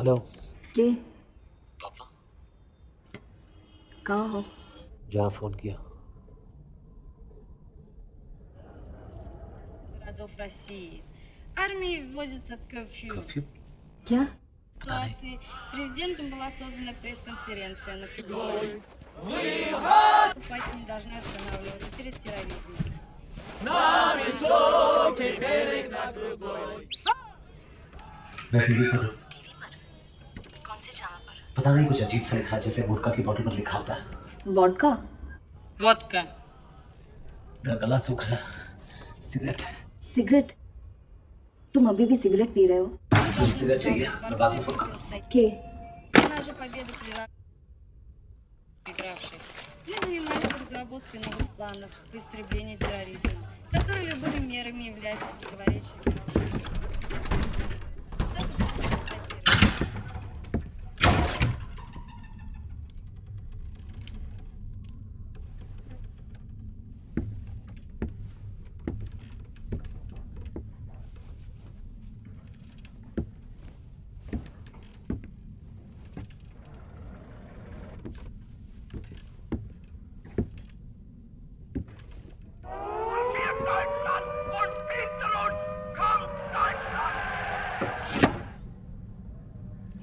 Hello के पापा, कहाँ हो? जहाँ फोन किया। Городов России. Армии вводится curfew. कर्फ्यू? क्या? В ситуации президентом была создана пресс-конференция, на которой покупатели не должны останавливаться перед терроризмом. मैं टीवी पर हूँ। टीवी पर? कौन से चैनल पर? पता नहीं, कुछ अजीब सा लिखा है, जैसे वोडका की बोतल पर लिखा होता है। वोडका? Водка. मेरा गला सूख रहा है। सिगरेट? सिगरेट? तुम अभी भी सिगरेट पी रहे हो? मुझे सिगरेट चाहिए, मैं बाद में फोन करूँगा। के? Наша победа проигравших. Мы занимались разработкой новых планов по истреблению терроризма, которые любыми мерами являются противоречием.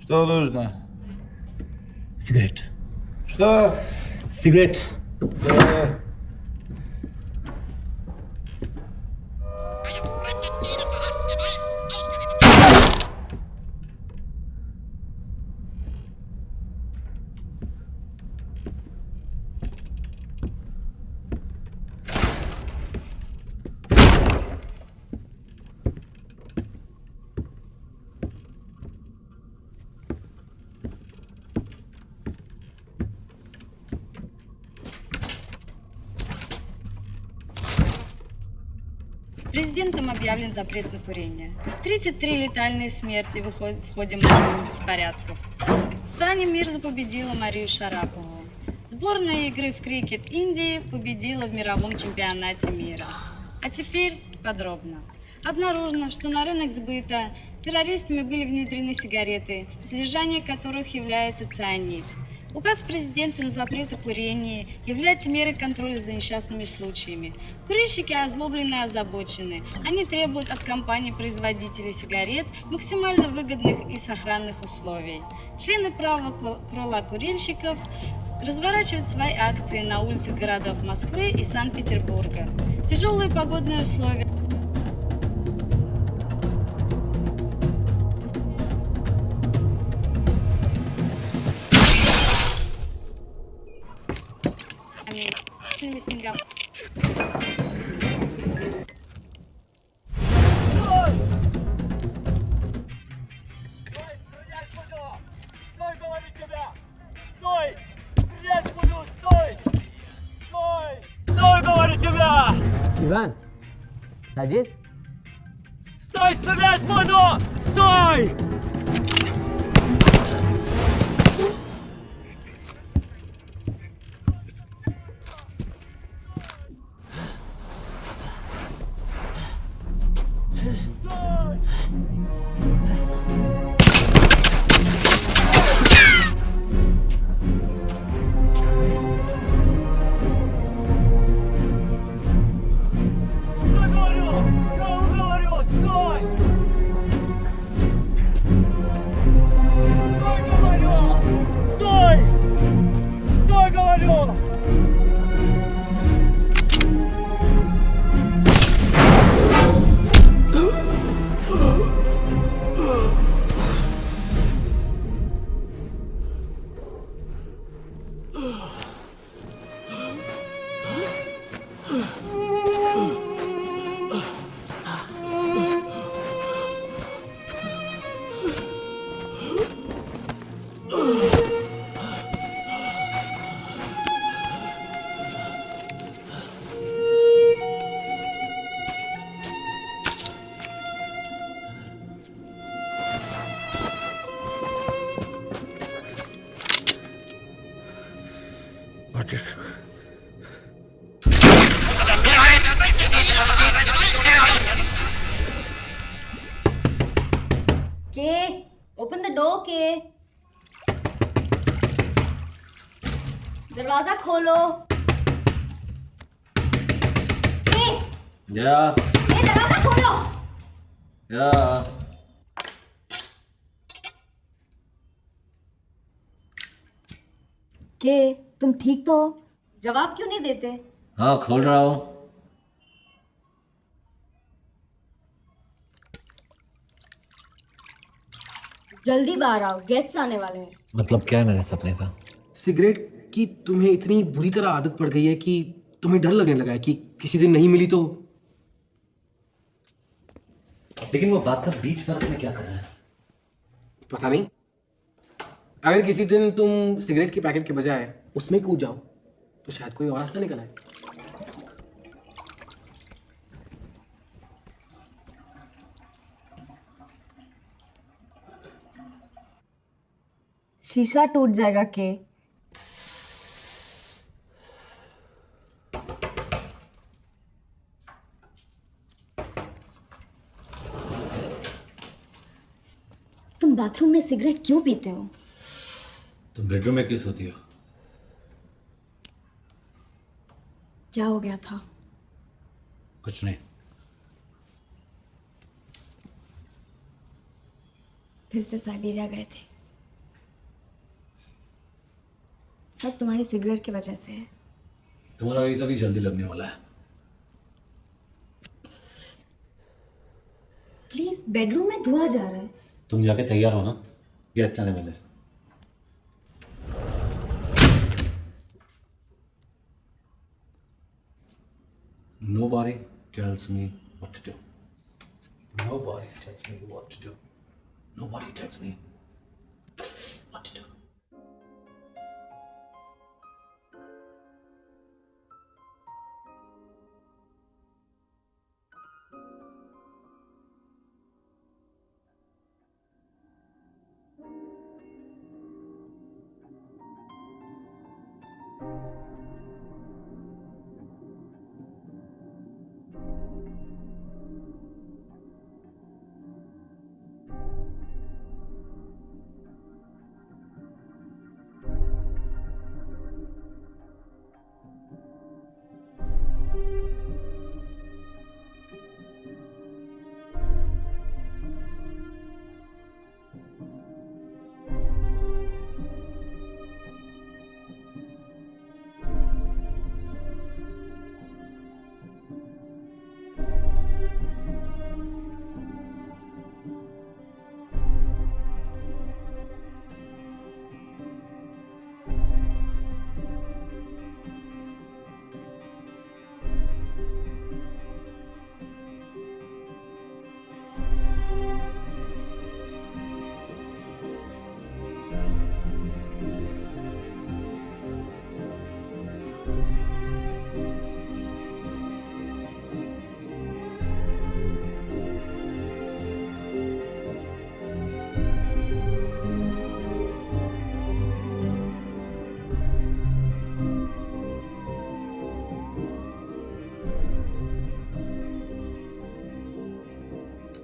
Что нужно? सिगरेट। Что? सिगरेट। Да. Президентом объявлен запрет на курение. 33 летальные смерти в ходе массовых беспорядков. В Дане Мирза победила Марию Шарапову. Сборная игры в крикет Индии победила в мировом чемпионате мира. А теперь подробно. Обнаружено, что на рынок сбыта террористами были внедрены сигареты, содержание которых является цианид. Указ президента на запрет о курении является мерой контроля за несчастными случаями. Курильщики озлоблены и озабочены. Они требуют от компаний-производителей сигарет максимально выгодных и сохранных условий. Члены правого крыла курильщиков разворачивают свои акции на улицах городов Москвы и Санкт-Петербурга. Тяжелые погодные условия Сингапур. Стой, говорит тебя! Стой! Стрелять буду! Стой! Стой! Стой, говорит тебя! Иван, садись. Стой, стрелять буду! Стой! Отец. के? ओपन द डोर के। दरवाजा खोलो। या दरवाजा खोलो। या के तुम ठीक तो हो? जवाब क्यों नहीं देते? हाँ, खोल रहा हूँ। जल्दी बाहर आओ, गेस्ट्स आने वाले हैं। मतलब क्या है मेरे सपने का? सिगरेट की तुम्हें इतनी बुरी तरह आदत पड़ गई है कि तुम्हें डर लगने लगा है कि किसी दिन नहीं मिली तो। लेकिन वो बात का बीच में रखने क्या कर रहा है? पता नहीं, अगर किसी दिन तुम सिगरेट के पैकेट के बजाय उसमें कूद जाओ तो शायद कोई और रास्ता निकल आए। शीशा टूट जाएगा के। तुम बाथरूम में सिगरेट क्यों पीते हो? तुम बेडरूम में क्यों सोती हो? क्या हो गया था? कुछ नहीं। फिर से साइबेरिया गए थे। सब तुम्हारी सिगरेट की वजह से है। तुम्हारा ये सभी जल्दी लगने वाला है। प्लीज, बेडरूम में धुआं जा रहा है। तुम जाके तैयार हो ना, गेस्ट आने वाले। Nobody tells me what to do. Nobody tells me what to do. Nobody tells me what to do.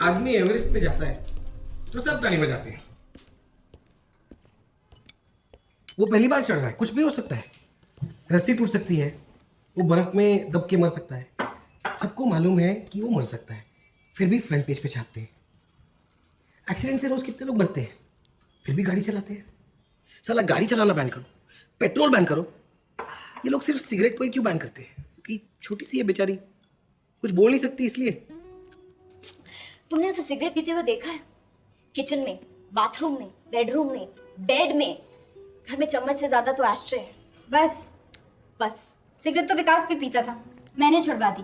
आदमी एवरेस्ट पे जाता है तो सब ताली बजाते हैं। वो पहली बार चढ़ रहा है, कुछ भी हो सकता है। रस्सी टूट सकती है, वो बर्फ में दब के मर सकता है। सबको मालूम है कि वो मर सकता है, फिर भी फ्रंट पेज पे छापते हैं। एक्सीडेंट से रोज कितने लोग मरते हैं, फिर भी गाड़ी चलाते हैं। साला गाड़ी चलाना बैन करो, पेट्रोल बैन करो। ये लोग सिर्फ सिगरेट को ही क्यों बैन करते हैं? क्योंकि छोटी सी है बेचारी, कुछ बोल नहीं सकती इसलिए। तुमने उसे सिगरेट पीते हुए देखा है? किचन में, बाथरूम में, बेडरूम में, बेड में। घर में चम्मच से ज्यादा तो एस्ट्रे है। बस सिगरेट तो विकास भी पीता था, मैंने छुड़वा दी।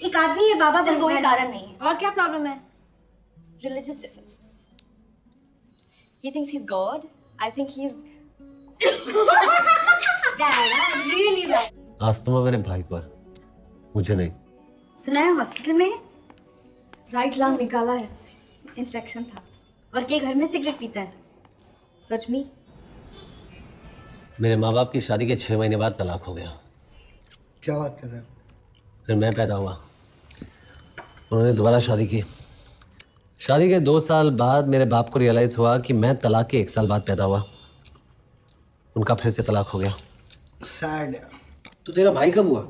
एक आदमी है बाबा, सिर्फ वही कारण नहीं है। और क्या प्रॉब्लम है? Religious differences. He thinks he's God. I think he's really bad. Asthma मेरे भाई पर, मुझे नहीं। सुना है हॉस्पिटल में है? राइट लंग निकाला है। इन्फेक्शन था और के घर में सिगरेट पीता है। सच में? मेरे माँ बाप की शादी के 6 महीने बाद तलाक हो गया। क्या बात कर रहे हो? फिर मैं पैदा हुआ, उन्होंने दोबारा शादी की, शादी के 2 साल बाद मेरे बाप को रियलाइज हुआ कि मैं तलाक के 1 साल बाद पैदा हुआ। उनका फिर से तलाक हो गया। सैड। तो तेरा भाई कब हुआ?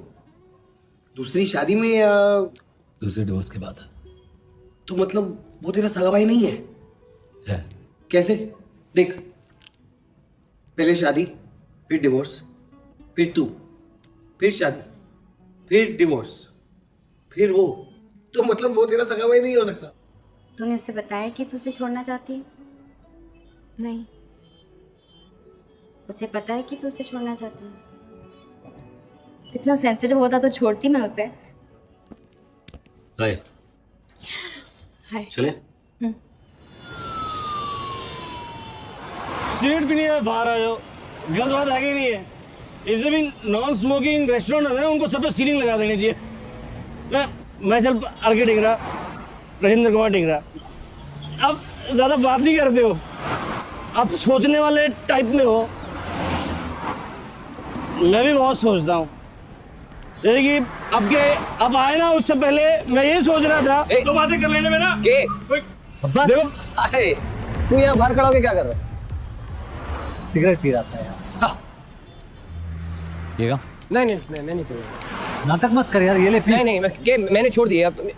दूसरी शादी में या? दूसरे डिवोर्स के बाद। तो मतलब वो तेरा सगा भाई नहीं है? है। कैसे? देख, पहले शादी, फिर डिवोर्स, फिर तू, फिर शादी, फिर डिवोर्स, फिर वो। तो मतलब वो तेरा सगा भाई नहीं हो सकता। तूने उसे बताया कि तू उसे छोड़ना चाहती है? नहीं। उसे पता है कि तू उसे छोड़ना चाहती है? इतना सेंसिटिव होता तो छोड़ती मैं उसे। हाय। हाय। चले? सिगरेट पीने है, बाहर आ जाओ। गलत बात है कि नहीं है? इधर भी नॉन स्मोकिंग रेस्टोरेंट होता है ना, उनको सब पे सीलिंग लगा देनी चाहिए। मैं सिर्फ आर्के टिंगरा, राजेंद्र कुमार टिंगरा। अब ज़्यादा बात नहीं करते हो, आप सोचने वाले टाइप में हो। मैं भी बहुत सोचता हूँ, जैसे कि अब आए ना, उससे पहले मैं ये सोच रहा था तो बातें कर लेने में ना। बस देखो, अरे तू यहाँ बाहर खड़ा होके क्या कर रहा है? सिगरेट पी रहा था यार। पिएगा? नहीं मैं नहीं पीऊंगा। नाटक मत कर यार, ये ले पी। नहीं मैंने छोड़ दिया। अब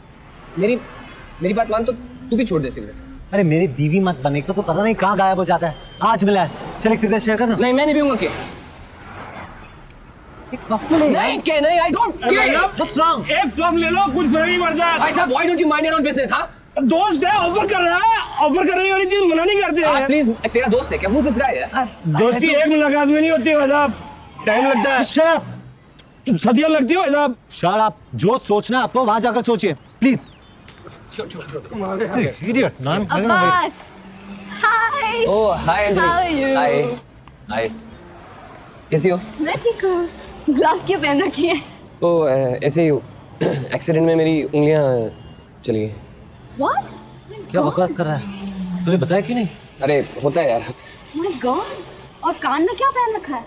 मेरी बात मान तो तू भी छोड़ दे सिगरेट। अरे मेरी बीवी मत बने, तो पता नहीं कहाँ गायब हो जाता है। आज मिला है, चल एक सिगरेट शेयर कर ना। नहीं मैं नहीं पीऊंगा। के एक पफ तो ले यार। नहीं I don't care. What's wrong? एक पफ ले लो, कुछ फर्क नहीं पड़ता। भाई साहब why don't you mind your own business? हाँ दोस्त है, ऑफर कर रहा है, ऑफर करने वाली चीज मना नहीं करते हैं। प्लीज, तेरा दोस्त है क्या? हु दिस गाय है? दोस्ती एक मुलाकात में नहीं होती भाई साहब, टाइम लगता है। Shut up! सदियां लगती है भाई साहब। Shut up! जो सोचना है आपको वहां जाकर सोचिए, प्लीज। छोड़। Idiot, man. Abbas, hi. Oh hi Anjali. How are you? हाय कैसी हो? मैं ठीक हूँ। ग्लव्स क्यों पहन रखी है? ओ ऐसे ही एक्सीडेंट में मेरी उंगलियां चली गई। What? क्या बकवास कर रहा है? तूने बताया क्यों नहीं? अरे होता है यार। My God! और कान में क्या पहन रखा है?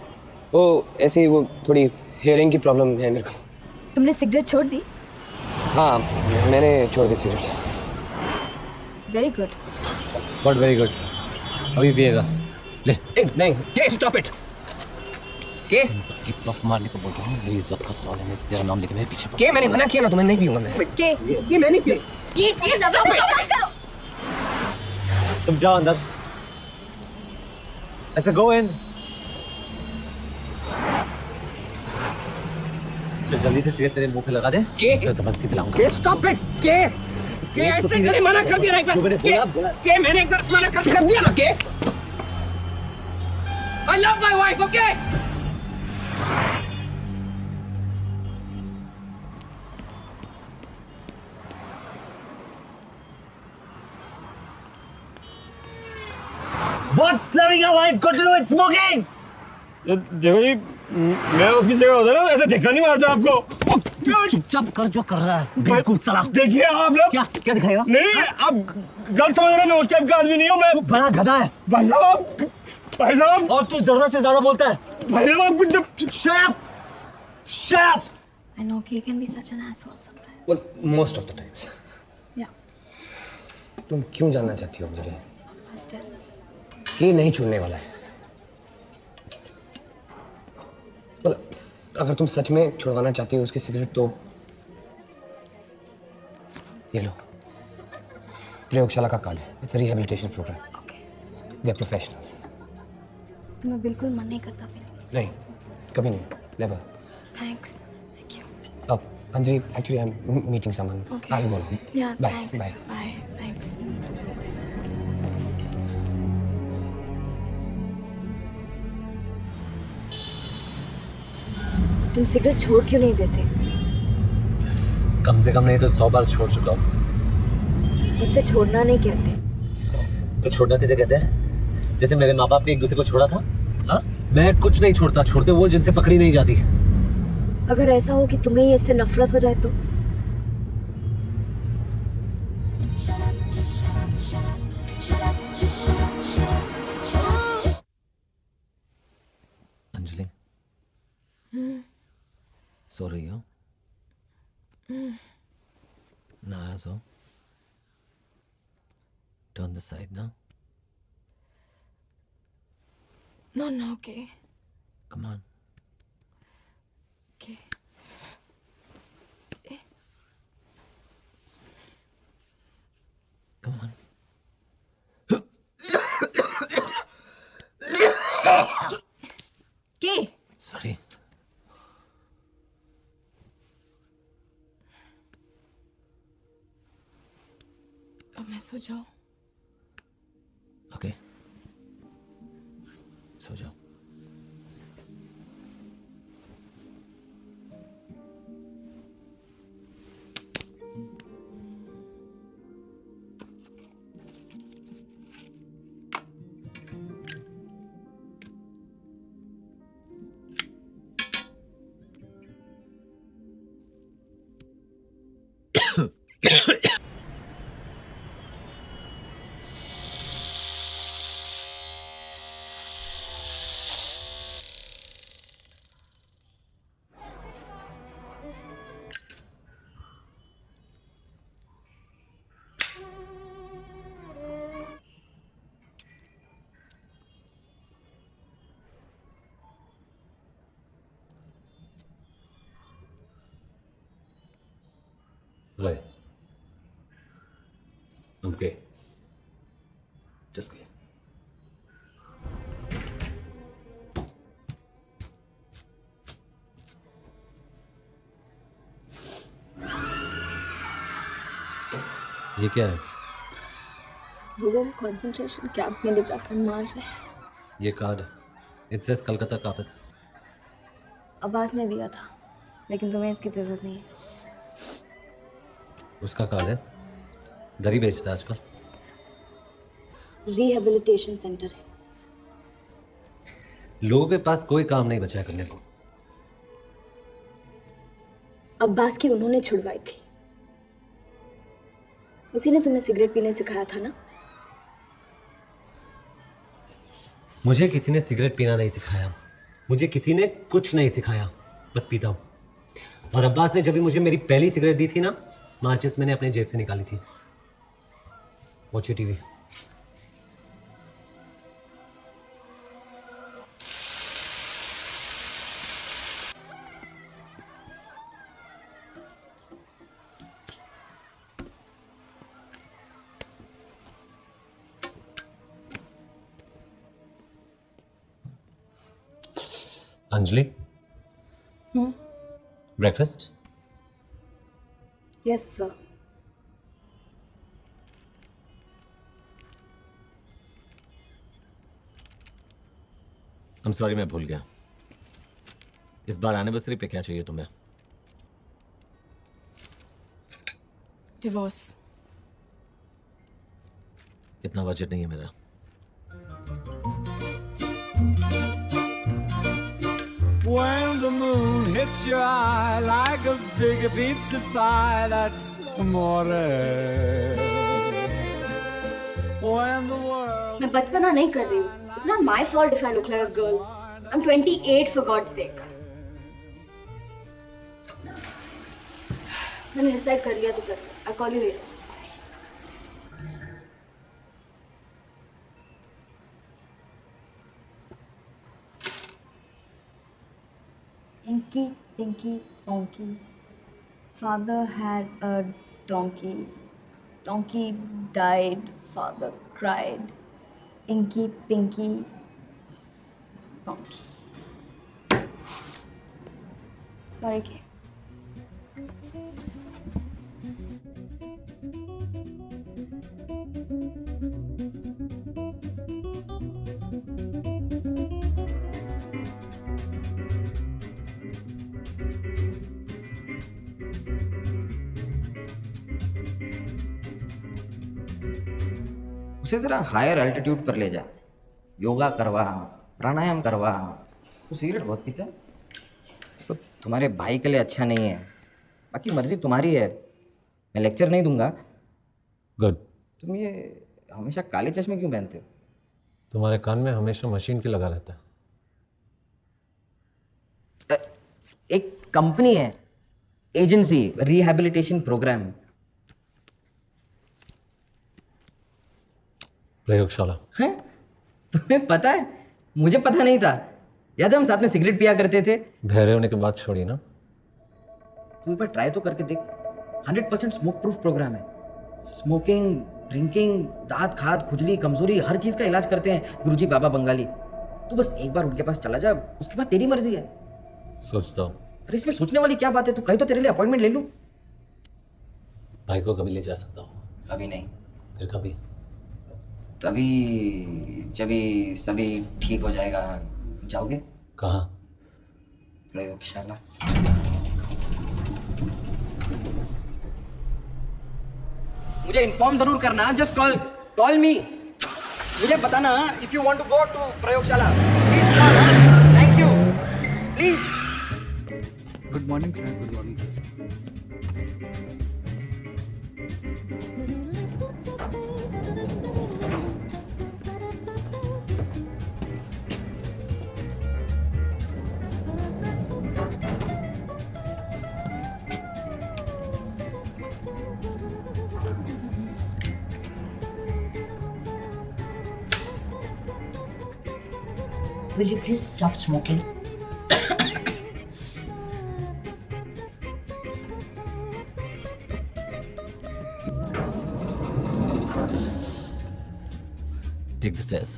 वो ऐसे ही, वो थोड़ी हेयरिंग की प्रॉब्लम है मेरे को। तुमने सिगरेट छोड़ दी? हाँ मैंने छोड़ दी cigarette. Very good. But very good. अभी पिएगा। ले। नहीं के स्टॉप इट। के पफ मारने को बोल रहा हूँ, मेरी इज्जत का सवाल है। तेरा नाम लेके मेरे पीछे के मैंने मना किया ना, तो मैं नहीं पीऊंगा। मैं के मैं नहीं पी। के स्टॉप इट। तुम जाओ अंदर। ऐसे go in. चल जल्दी से सिगरेट तेरे मुंह पे लगा दे। के जबरदस्ती पिलाऊंगा। के स्टॉप इट। के ऐसे तेरे मना कर दिया ना एक बार। जो मैंने बोला। के मैंने एक बार मना कर दिया ना। के I love my wife, okay? What's loving a wife got to do with smoking? देखो जी, मैं उसकी जगह होता ना, ऐसे धक्का नहीं मारता आपको। चुपचाप कर जो कर रहा है। बेवकूफ साला। देखिए आप लोग। क्या दिखाएगा? नहीं, आप गलत समझ रहे हैं, मैं उस टाइप का आदमी नहीं हूँ। मैं तू बड़ा गधा है। भाई साहब और तू जरूरत से ज्यादा बोलता है। भाई साहब आप कुछ Shut up! Shut up! I know he can be such an asshole sometimes. Well, most of the times. Yeah. तुम क्यों जानना चाहती हो मुझे? Still. ये नहीं छोड़ने वाला है। well, अगर तुम सच में छुड़वाना चाहती हो उसकी सिगरेट, तो ये लो, प्रयोगशाला का कार्ड है। It's a rehabilitation programme. Okay. They are professionals. तो मैं बिल्कुल मन नहीं करता भी। नहीं, कभी नहीं, नेवर। Thanks. Thank you. अब Anjali, actually I am meeting someone. Okay. I will go. Yeah. Bye Thanks. Bye. Bye. Thanks. तुम सिगरेट छोड़ क्यों नहीं देते? कम से कम नहीं तो 100 बार छोड़ चुका हूँ। उससे छोड़ना नहीं कहते। तो छोड़ना किसे कहते हैं? जैसे मेरे माँ बाप ने एक दूसरे को छोड़ा था। हाँ, मैं कुछ नहीं छोड़ता, छोड़ते वो जिनसे पकड़ी नहीं जाती। अगर ऐसा हो कि तुम्हें ही इससे नफरत हो जाए तो? अंजलि, सो रही हो? नाराज हो? Turn this side now. No, okay. Come on. Okay. Come on. के Sorry. अब मैं सो जाऊं? Okay. सो जाओ. Why? I'm gay. Just gay. ये क्या है? वो कंसंट्रेशन कैंप में ले जाकर मार रहे हैं। ये card. It says Calcutta carpets. Abbas ने दिया था, लेकिन तुम्हें इसकी जरूरत नहीं है। उसका कार्ड है. दरी बेचता है आजकल. रिहेबिलिटेशन सेंटर है। लोगों के पास कोई काम नहीं बचा है करने को. अब्बास की उन्होंने छुड़वाई थी। उसी ने तुम्हें सिगरेट पीने सिखाया था ना? मुझे किसी ने सिगरेट पीना नहीं सिखाया. मुझे किसी ने कुछ नहीं सिखाया. बस पीता हूँ. और अब्बास ने जब भी मुझे मेरी पहली सिगरेट दी थी ना, माचिस मैंने अपने जेब से निकाली थी. Watch your TV. Anjali, breakfast. Yes sir. I'm sorry, मैं भूल गया. इस बार एनिवर्सरी पे क्या चाहिए तुम्हें? डिवोर्स। इतना बजट नहीं है मेरा. When the moon hits your eye like a big pizza pie, that's amore. When the world मैं बचपना नहीं कर रही हूँ. It's not my fault if I look like a girl. I'm 28 for God's sake. मैंने डिसाइड कर लिया तो कर. I'll call you later. Inky, Pinky, Donkey. Father had a donkey. Donkey died. Father cried. Inky, Pinky, Donkey. Sorry, Kay. उसे ज़रा higher altitude पर ले जा. योगा करवा, प्राणायाम करवा. तू सिगरेट बहुत पीता है. तो तुम्हारे भाई के लिए अच्छा नहीं है. बाकी मर्जी तुम्हारी है. मैं लेक्चर नहीं दूंगा. गुड. तुम ये हमेशा काले चश्मे क्यों पहनते हो? तुम्हारे कान में हमेशा मशीन की लगा रहता है. एक कंपनी है, एजेंसी, रिहैबिलिटेशन प्रोग्राम. प्रयोगशाला। हैं? तुम्हें पता है? मुझे पता नहीं था। याद है हम साथ में सिगरेट पिया करते थे? बहरे होने के बाद छोड़ी ना। तू एक बार ट्राई तो करके देख। 100% स्मोक प्रूफ प्रोग्राम है। स्मोकिंग, ड्रिंकिंग, दांत खाद, खुजली, कमजोरी, हर चीज का इलाज करते हैं गुरुजी बाबा बंगाली। तू बस एक बार उनके पास चला जा, उसके बाद तेरी मर्जी है। सोचता हूँ। अरे इसमें सोचने वाली क्या बात है? तू कहीं तो तेरे लिए अपॉइंटमेंट ले लूं। भाई को कभी ले जा सकता हूँ? अभी नहीं, फिर कभी? तभी जभी सभी ठीक हो जाएगा। जाओगे? कहाँ? प्रयोगशाला। मुझे इन्फॉर्म जरूर करना। Just call me. मुझे बताना if you want to go to प्रयोगशाला। Please call. Thank you. Please. Good morning sir, good morning sir. Will you please stop smoking? Take the stairs.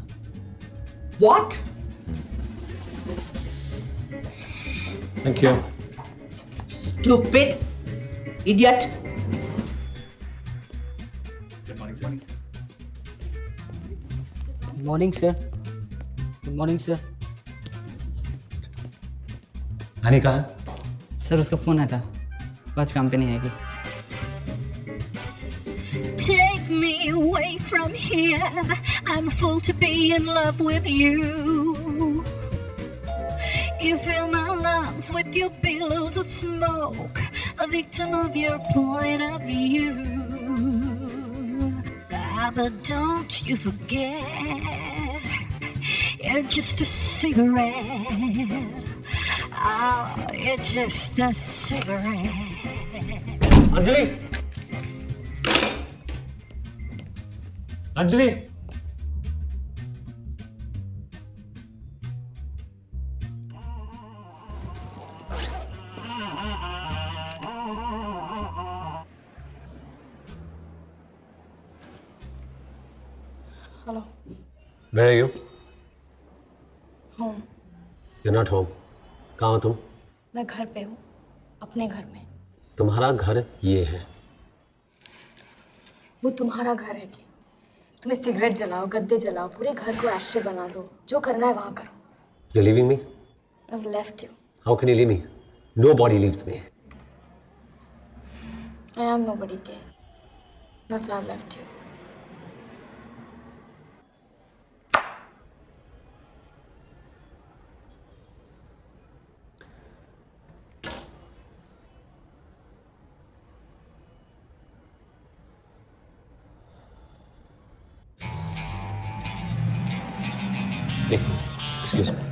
What? Thank you. Stupid idiot. Morning sir. Good morning sir. Honey कहाँ है? Sir उसका phone आया था, आज काम पे नहीं आएगी। Take me away from here. I'm a fool to be in love with you. You fill my lungs with your billows of smoke, a victim of your point of view. Ah, but don't you forget, you're just a cigarette. Oh, you're just a cigarette. Anjali, Anjali, hello. Where are you? Home. You're not home. कहाँ हो तुम? मैं घर पे हूँ, अपने घर में। तुम्हारा घर ये है। वो तुम्हारा घर है कि तुम्हें सिगरेट जलाओ, गद्दे जलाओ, पूरे घर को एशे बना दो, जो करना है वहाँ करो। You're leaving me? I've left you. How can you leave me? Nobody leaves me. I am nobody gay. That's why I've left you. Excuse me.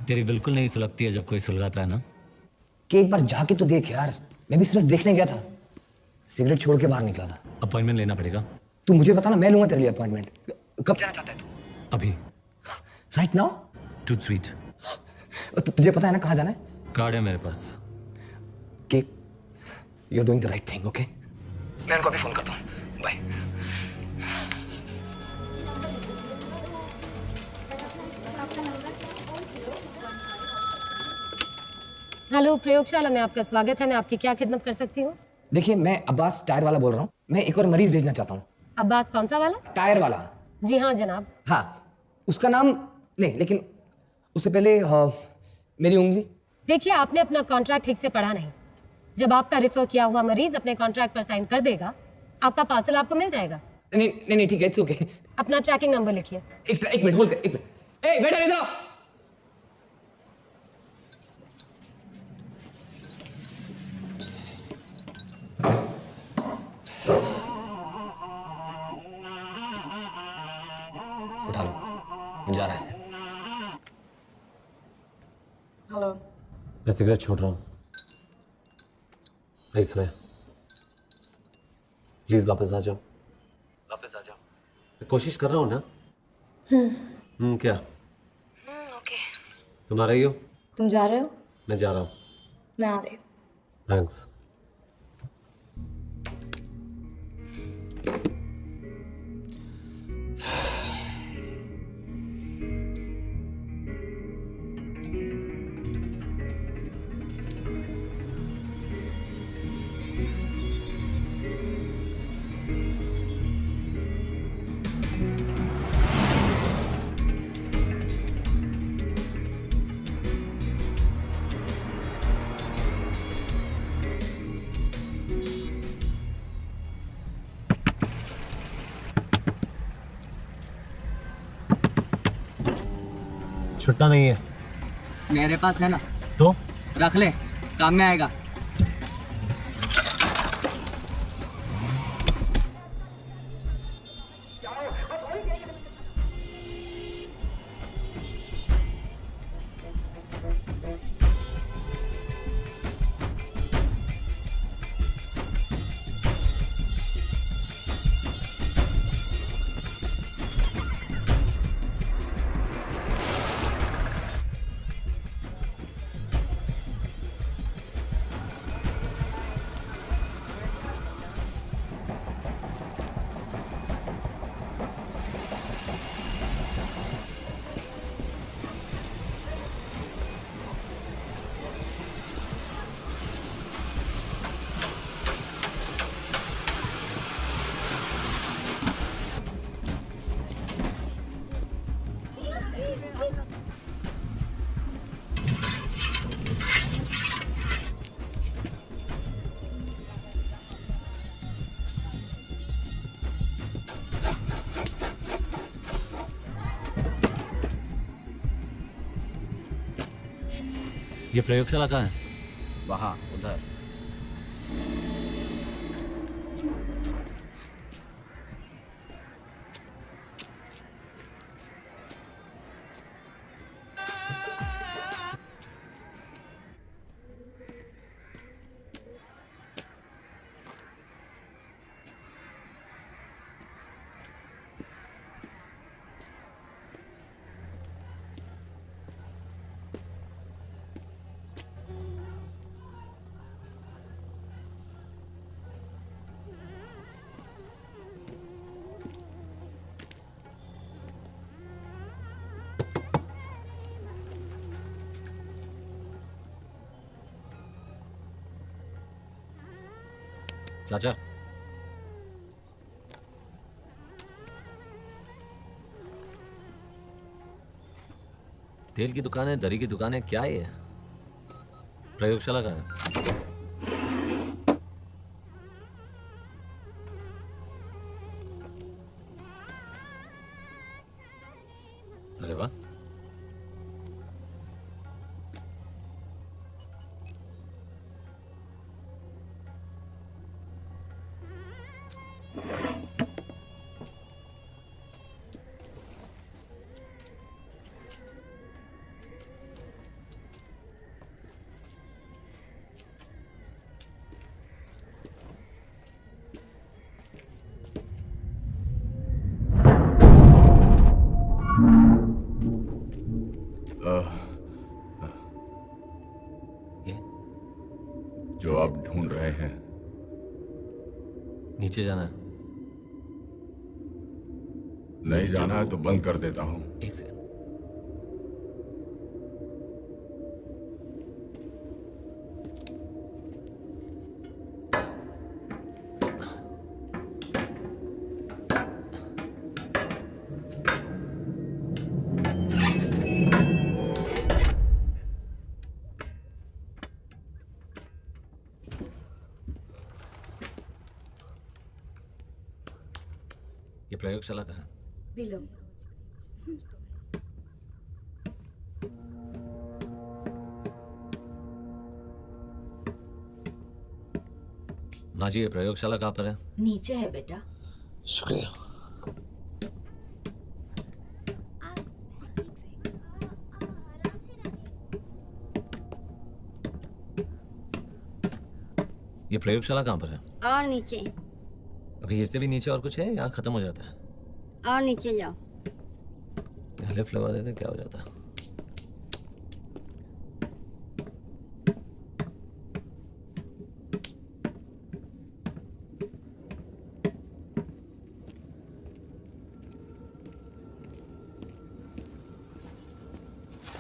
तेरी बिल्कुल नहीं सुलगती है जब कोई सुलगाता है ना। कि एक बार जाके तो देख यार, मैं भी सिर्फ देखने गया था, सिगरेट छोड़ के बाहर निकला था। अपॉइंटमेंट लेना पड़ेगा। तू मुझे बता ना, मैं लूंगा तेरे लिए अपॉइंटमेंट। कब जाना चाहता है तू? अभी। Right now? Too sweet. तुझे पता है ना कहाँ जाना है? कार्ड है मेरे पास। कि you are doing the right thing, okay? मैं उनको अभी फोन करता हूँ। बाय। हेलो, प्रयोगशाला में आपका स्वागत है। मैं आपकी क्या खिदमत कर सकती हूँ? देखिए, मैं अब्बास टायर वाला बोल रहा हूँ। मैं एक और मरीज भेजना चाहता हूँ। अब्बास कौन सा वाला? टायर वाला। जी हाँ जनाब। हाँ, उसका नाम नहीं, लेकिन उससे पहले मेरी उंगली। देखिए, आपने अपना कॉन्ट्रैक्ट ठीक से पढ़ा नहीं। जब आपका रिफर किया हुआ मरीज अपने कॉन्ट्रैक्ट पर साइन कर देगा, आपका पार्सल आपको मिल जाएगा। नहीं, ठीक है, इट्स ओके। अपना ट्रैकिंग नंबर लिखिए। एक मिनट होल्ड कर, एक मिनट। ए वेटर, इधर आओ। उठा लो, मैं जा रहा है। हेलो। मैं सिगरेट छोड़ रहा हूँ। I swear. प्लीज वापस आ जाओ। वापस आ जाओ। कोशिश कर रहा हूँ ना। क्या ओके। तुम आ रही हो? तुम जा रहे हो? मैं जा रहा हूँ। मैं आ रही हूँ। थैंक्स। छुट्टा नहीं है। मेरे पास है ना, तो रख ले, काम में आएगा। ये प्रयोगशाला कहाँ है? वहाँ उधर। चाचा, तेल की दुकान है, दरी की दुकान है, क्या है? प्रयोगशाला कहाँ है? अरे वाह, जो आप ढूंढ रहे हैं। नीचे जाना है। नहीं जाना है तो बंद कर देता हूं। एक सेकंड। ये प्रयोगशाला कहाँ है? बिलो। माँ जी, ये प्रयोगशाला कहाँ पर है? नीचे है बेटा। शुक्रिया। ये प्रयोगशाला कहाँ पर है? और नीचे। अभी इससे भी नीचे और कुछ है या खत्म हो जाता है? आओ नीचे जाओ। लिफ्ट लगा देते क्या हो जाता।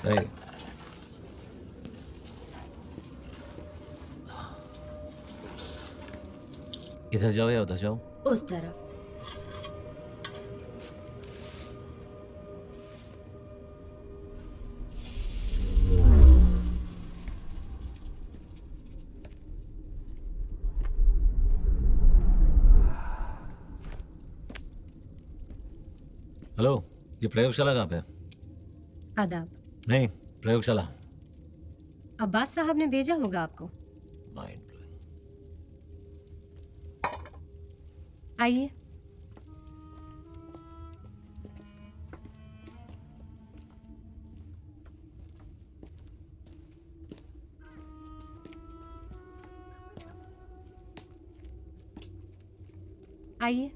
नहीं इधर जाओ या उधर जाओ? उस तरफ। हेलो, ये प्रयोगशाला कहाँ पे है? आदाब। नहीं, प्रयोगशाला। अब्बास साहब ने भेजा होगा आपको। माइंड। आइए। आइए।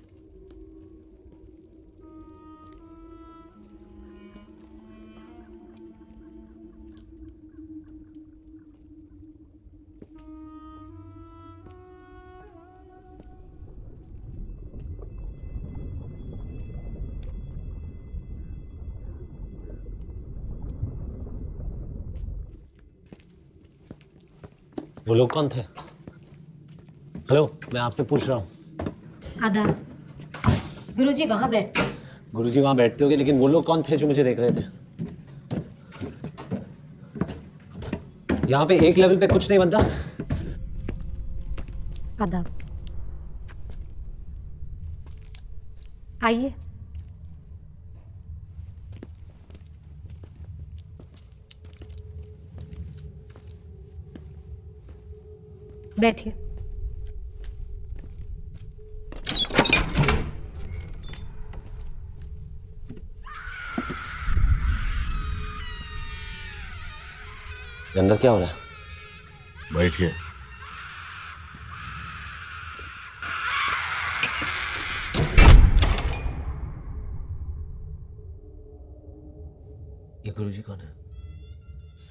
वो लोग कौन थे? हेलो, मैं आपसे पूछ रहा हूँ। आदाब। गुरुजी वहां बैठ। गुरुजी वहां बैठते होंगे, लेकिन वो लोग कौन थे जो मुझे देख रहे थे? यहाँ पे एक लेवल पे कुछ नहीं बनता। आदाब। आइए। बैठिए। अंदर क्या हो रहा है? बैठिए। ये गुरुजी कौन है?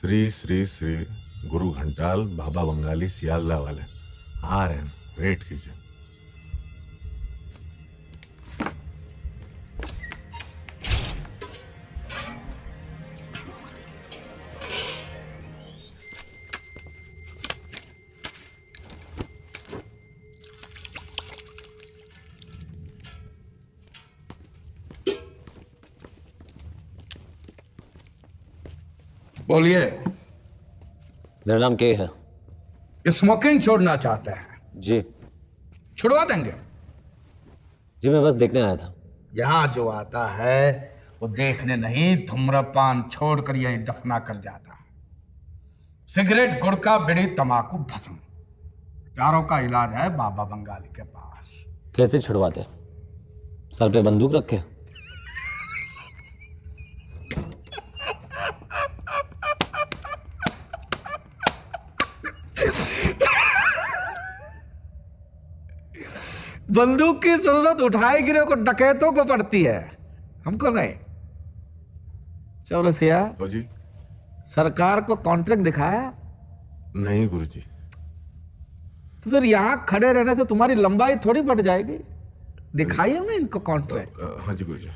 श्री श्री श्री गुरु घंटाल बाबा बंगाली सियालदा वाले आ रहे हैं, वेट कीजिए। बोलिए। मेरा नाम के है। स्मोकिंग छोड़ना चाहते हैं? जी। छुड़वा देंगे। जी मैं बस देखने आया था। यहाँ जो आता है वो देखने नहीं, धूम्रपान छोड़कर यही दफना कर जाता है। सिगरेट, गुड़का, बीड़ी, तंबाकू, भस्म, चारों का इलाज है बाबा बंगाली के पास। कैसे छुड़वाते? सर पे बंदूक रखे? बंदूक की जरूरत उठाए गिरे को डकैतों को पड़ती है, हमको नहीं। चौरसिया जी। सरकार को कॉन्ट्रैक्ट दिखाया? नहीं गुरुजी। तो फिर यहाँ खड़े रहने से तुम्हारी लंबाई थोड़ी बढ़ जाएगी। दिखाइए ना इनको कॉन्ट्रैक्ट। हाँ जी गुरुजी।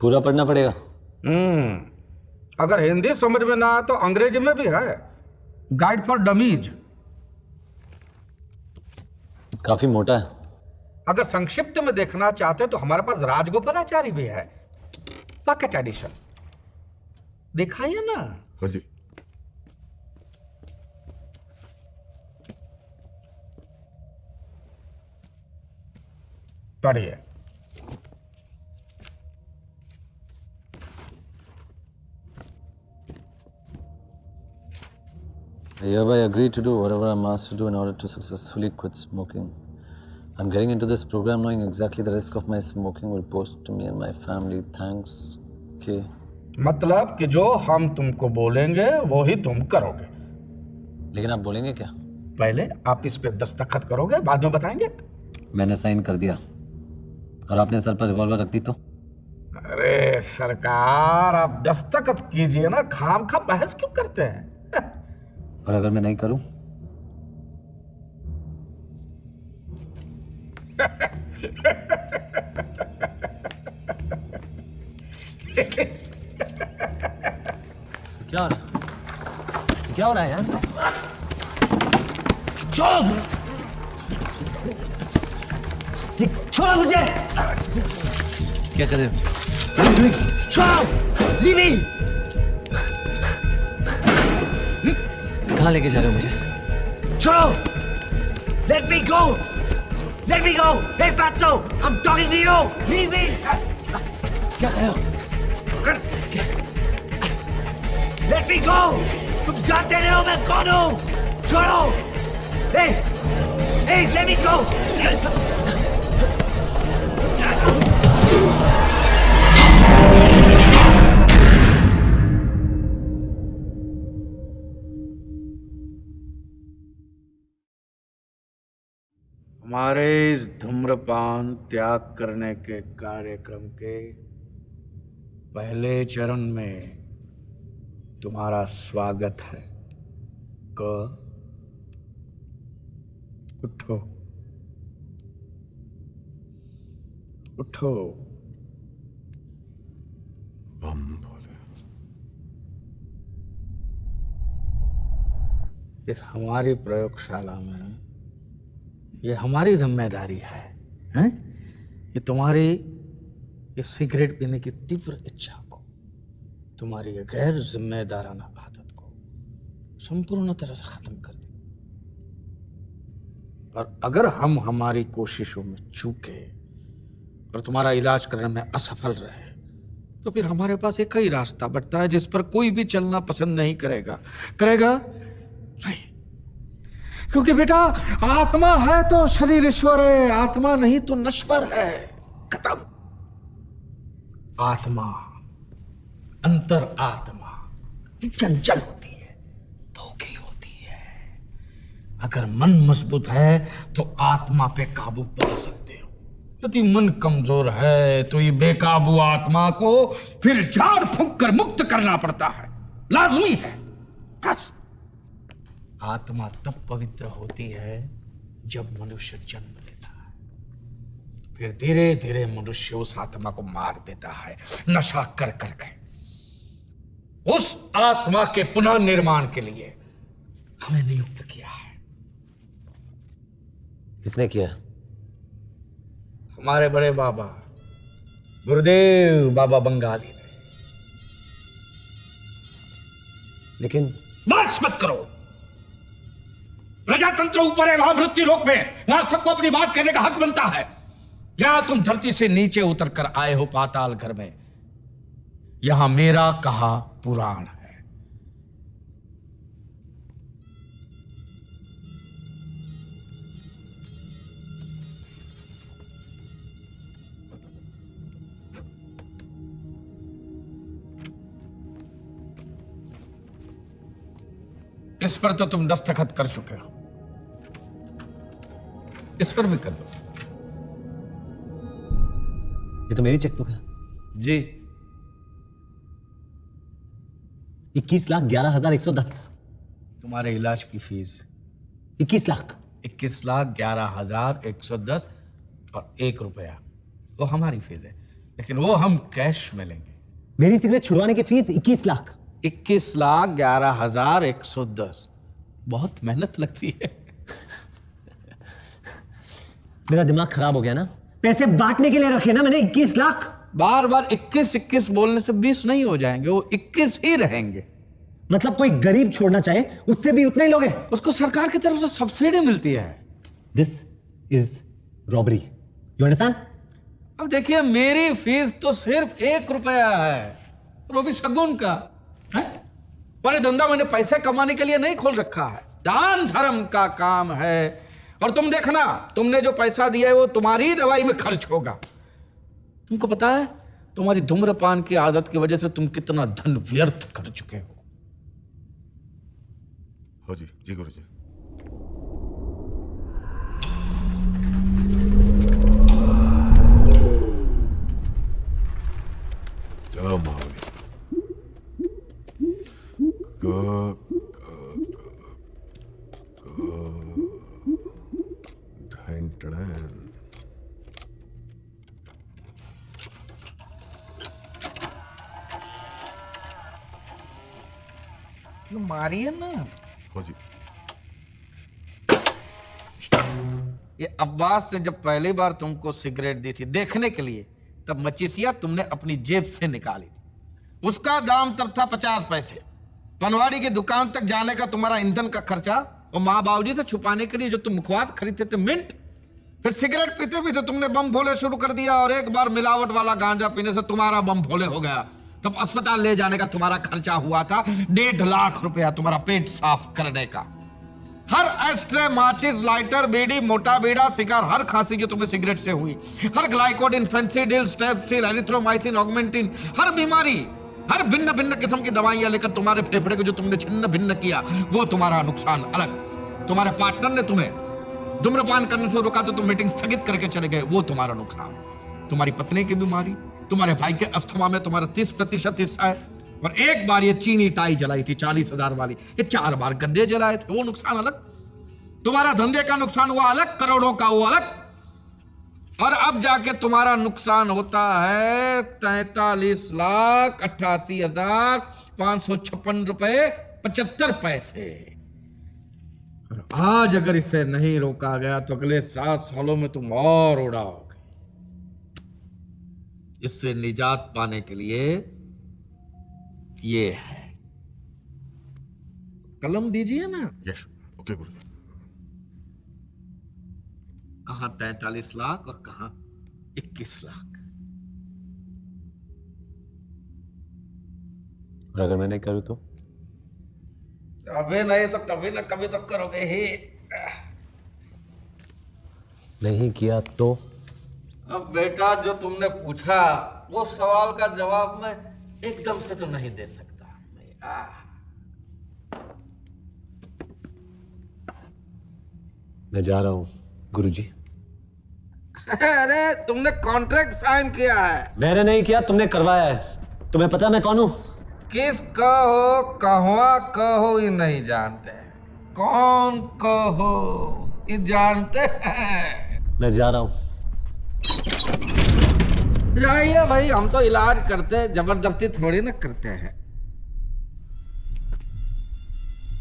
पूरा पढ़ना पड़ेगा? अगर हिंदी समझ में ना आए तो अंग्रेजी में भी है, गाइड फॉर डमीज। काफी मोटा है। अगर संक्षिप्त में देखना चाहते हैं तो हमारे पास राजगोपालाचारी भी है, पॉकेट एडिशन। दिखाइए ना। हाँ जी। पढ़िए। I hereby agree to do whatever I'm asked to do in order to successfully quit smoking. I'm getting into this program knowing exactly the risk of my smoking will pose to me and my family. Thanks, K. मतलब कि जो हम तुमको बोलेंगे वो ही तुम करोगे। लेकिन आप बोलेंगे क्या? पहले आप इस पे दस्तखत करोगे, बाद में बताएंगे। मैंने साइन कर दिया और आपने सर पर रिवॉल्वर रख दी तो? अरे सरकार, आप दस्तखत कीजिए ना, खाम खा बहस क्यों करते हैं? और अगर मैं नहीं करूं? क्या हो रहा है? क्या हो रहा है यार? छोड़ो! छोड़ो मुझे! क्या कर रहे हो? छोड़ो! Leave me! कहाँ लेके जा रहे हो मुझे? छोड़ो! Let me go! Let me go! Hey fatso! I'm talking to you! Leave me! क्या कर रहे हो? Let me go! तुम जानते नहीं हो मैं कौन हूँ? छोड़ो! Hey! Hey! Let me go! हमारे इस धूम्रपान त्याग करने के कार्यक्रम के पहले चरण में तुम्हारा स्वागत है। उठो, उठो। बम भोले। इस हमारी प्रयोगशाला में ये हमारी जिम्मेदारी है, हैं? ये तुम्हारी इस सिगरेट पीने की तीव्र इच्छा को, तुम्हारी ये गैर जिम्मेदाराना आदत को संपूर्ण तरह से खत्म कर दे। और अगर हम हमारी कोशिशों में चूके और तुम्हारा इलाज करने में असफल रहे तो फिर हमारे पास एक ही रास्ता बचता है जिस पर कोई भी चलना पसंद नहीं करेगा। नहीं, क्योंकि बेटा आत्मा है तो शरीर ईश्वर है, आत्मा नहीं तो नश्वर है। खत्म। आत्मा, अंतर आत्मा चंचल होती है, धोखी होती है। अगर मन मजबूत है तो आत्मा पे काबू पा सकते हो, यदि मन कमजोर है तो ये बेकाबू आत्मा को फिर झाड़ फूंक कर मुक्त करना पड़ता है, लाजमी है। बस आत्मा तब पवित्र होती है जब मनुष्य जन्म लेता है, फिर धीरे धीरे मनुष्य उस आत्मा को मार देता है नशा कर करके। उस आत्मा के पुनर्निर्माण के लिए हमें नियुक्त किया है। किसने किया? हमारे बड़े बाबा गुरुदेव बाबा बंगाली ने। लेकिन बस मत करो। प्रजातंत्र ऊपर है, वहां मृत्यु लोक में वहां सबको अपनी बात करने का हक बनता है। या तुम धरती से नीचे उतर कर आए हो पाताल घर में, यहां मेरा कहा पुराण है। इस पर तो तुम दस्तखत कर चुके हो, इस पर भी कर दो। ये तो मेरी चेकबुक है जी। 21,11,110। तुम्हारे इलाज की फीस 21 लाख। 21,11,110 और 1 रुपया वो हमारी फीस है, लेकिन वो हम कैश में लेंगे। मेरी सिगरेट छुड़वाने की फीस 21 लाख। 21,11,110। बहुत मेहनत लगती है। मेरा दिमाग खराब हो गया ना, पैसे बांटने के लिए रखे ना मैंने 21 लाख। बार बार 21 बोलने से 20 नहीं हो जाएंगे, वो 21 ही रहेंगे। मतलब कोई गरीब छोड़ना चाहे उससे भी उतना ही लोगे? उसको सरकार की तरफ से सब्सिडी मिलती है। This is robbery, you understand? अब देखिए, मेरी फीस तो सिर्फ 1 रुपया है, वो भी शगुन का है। पर धंधा मैंने पैसे कमाने के लिए नहीं खोल रखा है, दान धर्म का काम है। और तुम देखना, तुमने जो पैसा दिया है वो तुम्हारी दवाई में खर्च होगा। तुमको पता है तुम्हारी धूम्रपान की आदत की वजह से तुम कितना धन व्यर्थ कर चुके हो जी जी गुरु जी। मारिए ना। हो जी। ये अब्बास ने जब पहली बार तुमको सिगरेट दी थी देखने के लिए, तब मचिसिया तुमने अपनी जेब से निकाली थी। उसका दाम तब था 50 पैसे। पनवाड़ी की दुकान तक जाने का तुम्हारा ईंधन का खर्चा और माँ बाबूजी से छुपाने के लिए जो तुम मुखवास खरीदते थे मिंट, फिर सिगरेट पीते पीते तुमने बम भोले शुरू कर दिया और एक बार मिलावट वाला गांजा पीने से तुम्हारा बम भोले हो गया। तब अस्पताल ले जाने का तुम्हारा खर्चा हुआ था 1.5 लाख रुपया तुम्हारा पेट साफ करने का। हर एस्ट्रे, माचिस, लाइटर, बीड़ी, मोटा बीड़ा, सिगार, हर खांसी जो तुम्हें सिगरेट से हुई, हर ग्लाइकोडिन, फेंसिडिल, स्ट्रेप्सिल, एरिथ्रोमाइसिन, ऑगमेंटिन, हर बीमारी, हर भिन्न भिन्न किस्म की दवाइयां लेकर तुम्हारे फेफड़े को जो तुमने छिन्न भिन्न किया, वो तुम्हारा नुकसान अलग। तुम्हारे पार्टनर ने तुम्हें धूम्रपान करने से रोका तो तुम मीटिंग स्थगित करके चले गए, वो तुम्हारा नुकसान। तुम्हारी पत्नी की बीमारी, तुम्हारे भाई के अस्थमा में तुम्हारा 30% हिस्सा है। और एक बार ये चीनी टाई जलाई थी 40,000 वाली, ये 4 बार गद्दे जलाए थे, वो नुकसान अलग। तुम्हारा धंधे का नुकसान हुआ अलग, करोड़ों का वो अलग। और अब जाके तुम्हारा नुकसान होता है 43,88,556 रुपए 75 पैसे। और आज अगर इसे नहीं रोका गया तो अगले 7 सालों में तुम और उड़ाओगे। इससे निजात पाने के लिए ये है, कलम दीजिए ना। यस ओके गुरु जी। कहां 43 लाख और कहां 21 लाख। और अगर मैं नहीं करूं तो? अबे नहीं तो कभी ना कभी तो करोगे ही। नहीं किया तो? अब बेटा जो तुमने पूछा वो सवाल का जवाब मैं एकदम से तो नहीं दे सकता। मैं जा रहा हूं गुरुजी। अरे तुमने कॉन्ट्रैक्ट साइन किया है। मैंने नहीं किया, तुमने करवाया है। तुम्हें पता है मैं कौन हूं? किस कहो कहवा कहो ये नहीं जानते, कौन कहो ये जानते हैं। मैं जा रहा हूं। जाइए भाई, हम तो इलाज करते हैं, जबरदस्ती थोड़ी ना करते हैं।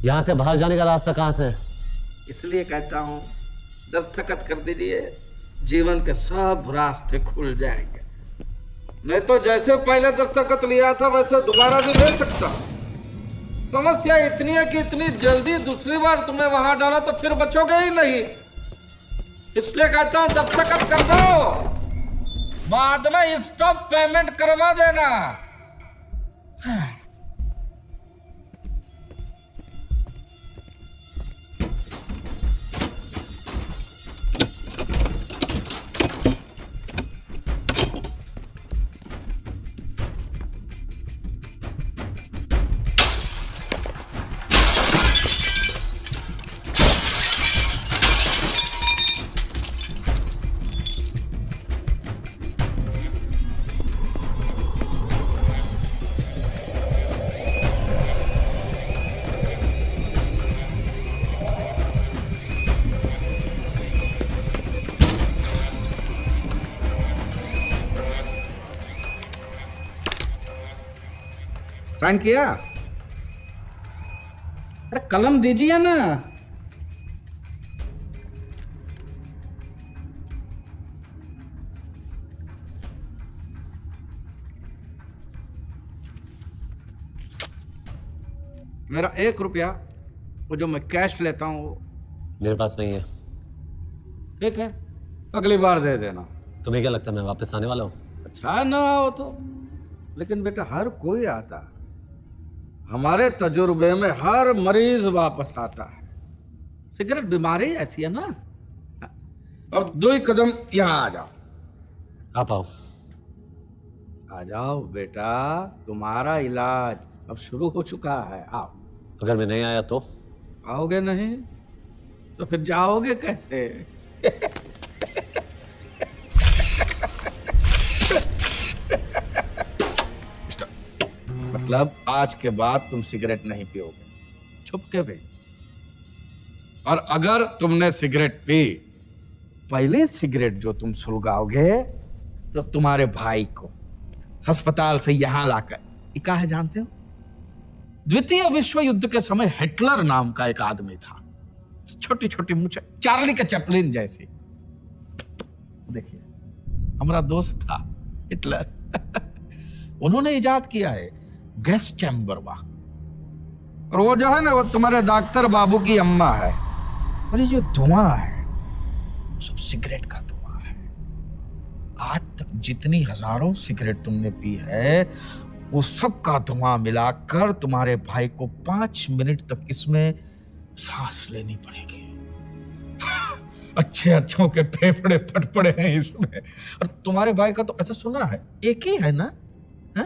यहां से बाहर जाने का रास्ता कहां से है? इसलिए कहता हूं दस्तखत कर दीजिए, जीवन के सब रास्ते खुल जाएंगे। नहीं तो जैसे पहले दस्तखत लिया था वैसे दोबारा भी ले सकता। समस्या इतनी है कि इतनी जल्दी दूसरी बार तुम्हें वहां डाला तो फिर बचोगे ही नहीं। इसलिए कहता हूं दस्तखत कर दो, बाद में स्टॉप पेमेंट करवा देना। साइन किया? अरे कलम दीजिए ना। मेरा 1 रुपया वो जो मैं कैश लेता हूं वो मेरे पास नहीं है। ठीक है, अगली बार दे देना। तुम्हें क्या लगता है मैं वापस आने वाला हूँ? अच्छा ना हो तो, लेकिन बेटा हर कोई आता है। हमारे तजुर्बे में हर मरीज वापस आता है। सिगरेट बीमारी ऐसी है ना। अब 2 कदम यहाँ आ जाओ। आप आओ। आ जाओ बेटा, तुम्हारा इलाज अब शुरू हो चुका है। आओ। अगर मैं नहीं आया तो? आओगे नहीं तो फिर जाओगे कैसे? मतलब आज के बाद तुम सिगरेट नहीं पियोगे, छुपके भी। और अगर तुमने सिगरेट पी, पहले सिगरेट जो तुम सुलगाओगे तो तुम्हारे भाई को अस्पताल से यहां लाकर, क्या है जानते हो? द्वितीय विश्व युद्ध के समय हिटलर नाम का एक आदमी था, छोटी छोटी मूछें, चार्ली का चैपलिन जैसी। देखिए, हमारा दोस्त था हिटलर। उन्होंने इजाद किया है गैस चैम्बर वाह। और वो जो है ना, वो तुम्हारे डॉक्टर बाबू की अम्मा है। और ये जो धुआं है सब सिगरेट का धुआं है। आज तक जितनी हजारों सिगरेट तुमने पी है, वो सब का धुआं मिलाकर तुम्हारे भाई को 5 मिनट तक इसमें सांस लेनी पड़ेगी। अच्छे अच्छों के फेफड़े फट पड़े हैं इसमें। और तुम्हारे भाई का तो ऐसा सुना है एक ही है ना, है?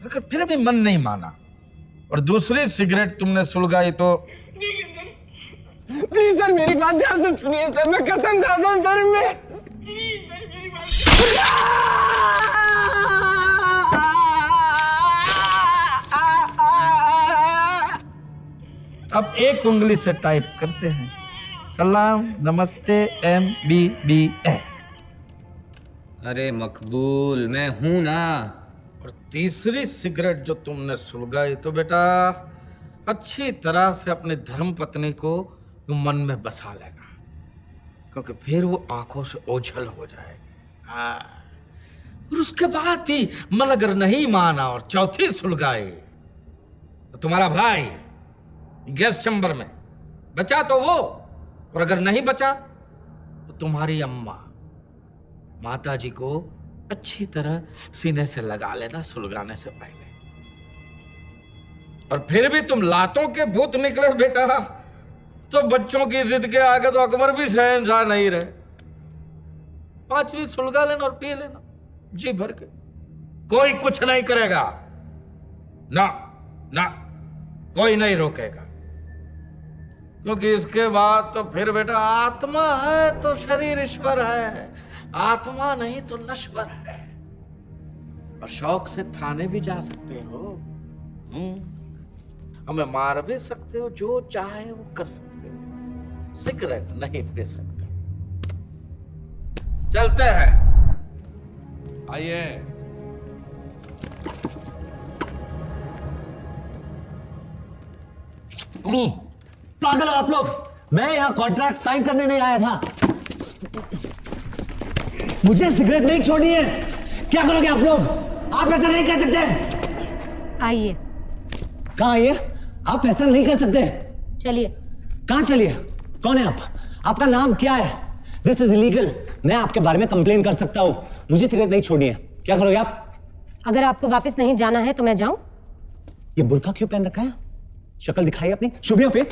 अगर फिर भी मन नहीं माना और दूसरी सिगरेट तुमने सुलगाई तो प्लीज सर, मेरी बात ध्यान से सुनिए सर, मैं कसम खाता हूं सर, मैं अब एक उंगली से टाइप करते हैं, सलाम नमस्ते MBBS। अरे मकबूल, मैं हूं ना। और तीसरी सिगरेट जो तुमने सुलगाई तो बेटा अच्छी तरह से अपने धर्म पत्नी को मन में बसा लेना, क्योंकि फिर वो आंखों से ओझल हो जाएगी। हाँ। और उसके बाद भी मन अगर नहीं माना और चौथी सुलगाई तो तुम्हारा भाई गैस चैम्बर में बचा तो वो, और अगर नहीं बचा तो तुम्हारी अम्मा माता जी को अच्छी तरह सीने से लगा लेना सुलगाने से पहले। और फिर भी तुम लातों के भूत निकले बेटा, तो बच्चों की जिद के आगे तो अकबर भी शहंशाह नहीं रहे। 5वीं सुलगा लेना और पी लेना जी भर के, कोई कुछ नहीं करेगा ना, ना कोई नहीं रोकेगा। क्योंकि इसके बाद तो फिर बेटा आत्मा है तो शरीर ईश्वर है, आत्मा नहीं तो नश्वर है। और शौक से थाने भी जा सकते हो, हमें मार भी सकते हो, जो चाहे वो कर सकते हो, सिगरेट नहीं पी सकते। चलते हैं, आइए। पागल हो आप लोग, मैं यहाँ कॉन्ट्रैक्ट साइन करने नहीं आया था। मुझे सिगरेट नहीं छोड़नी है। क्या करोगे आप लोग? आप ऐसा नहीं कर सकते। आइए। कहाँ आइए? आप ऐसा नहीं कर सकते। चलिए। कहाँ चलिए? कौन है आप? आपका नाम क्या है? This is illegal. मैं आपके बारे में कंप्लेन कर सकता हूँ। मुझे सिगरेट नहीं छोड़नी है। क्या करोगे आप? अगर आपको वापस नहीं जाना है तो मैं जाऊं? ये बुर्का क्यों पहन रखा है? शक्ल दिखाई अपनी, शुभिया पे।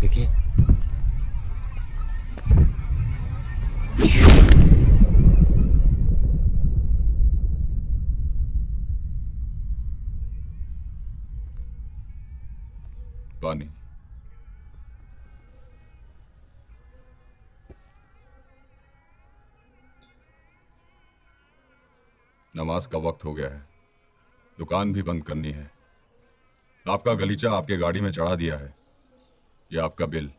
देखिए, पानी। नमाज का वक्त हो गया है, दुकान भी बंद करनी है। आपका गलीचा आपके गाड़ी में चढ़ा दिया है, ये आपका बिल।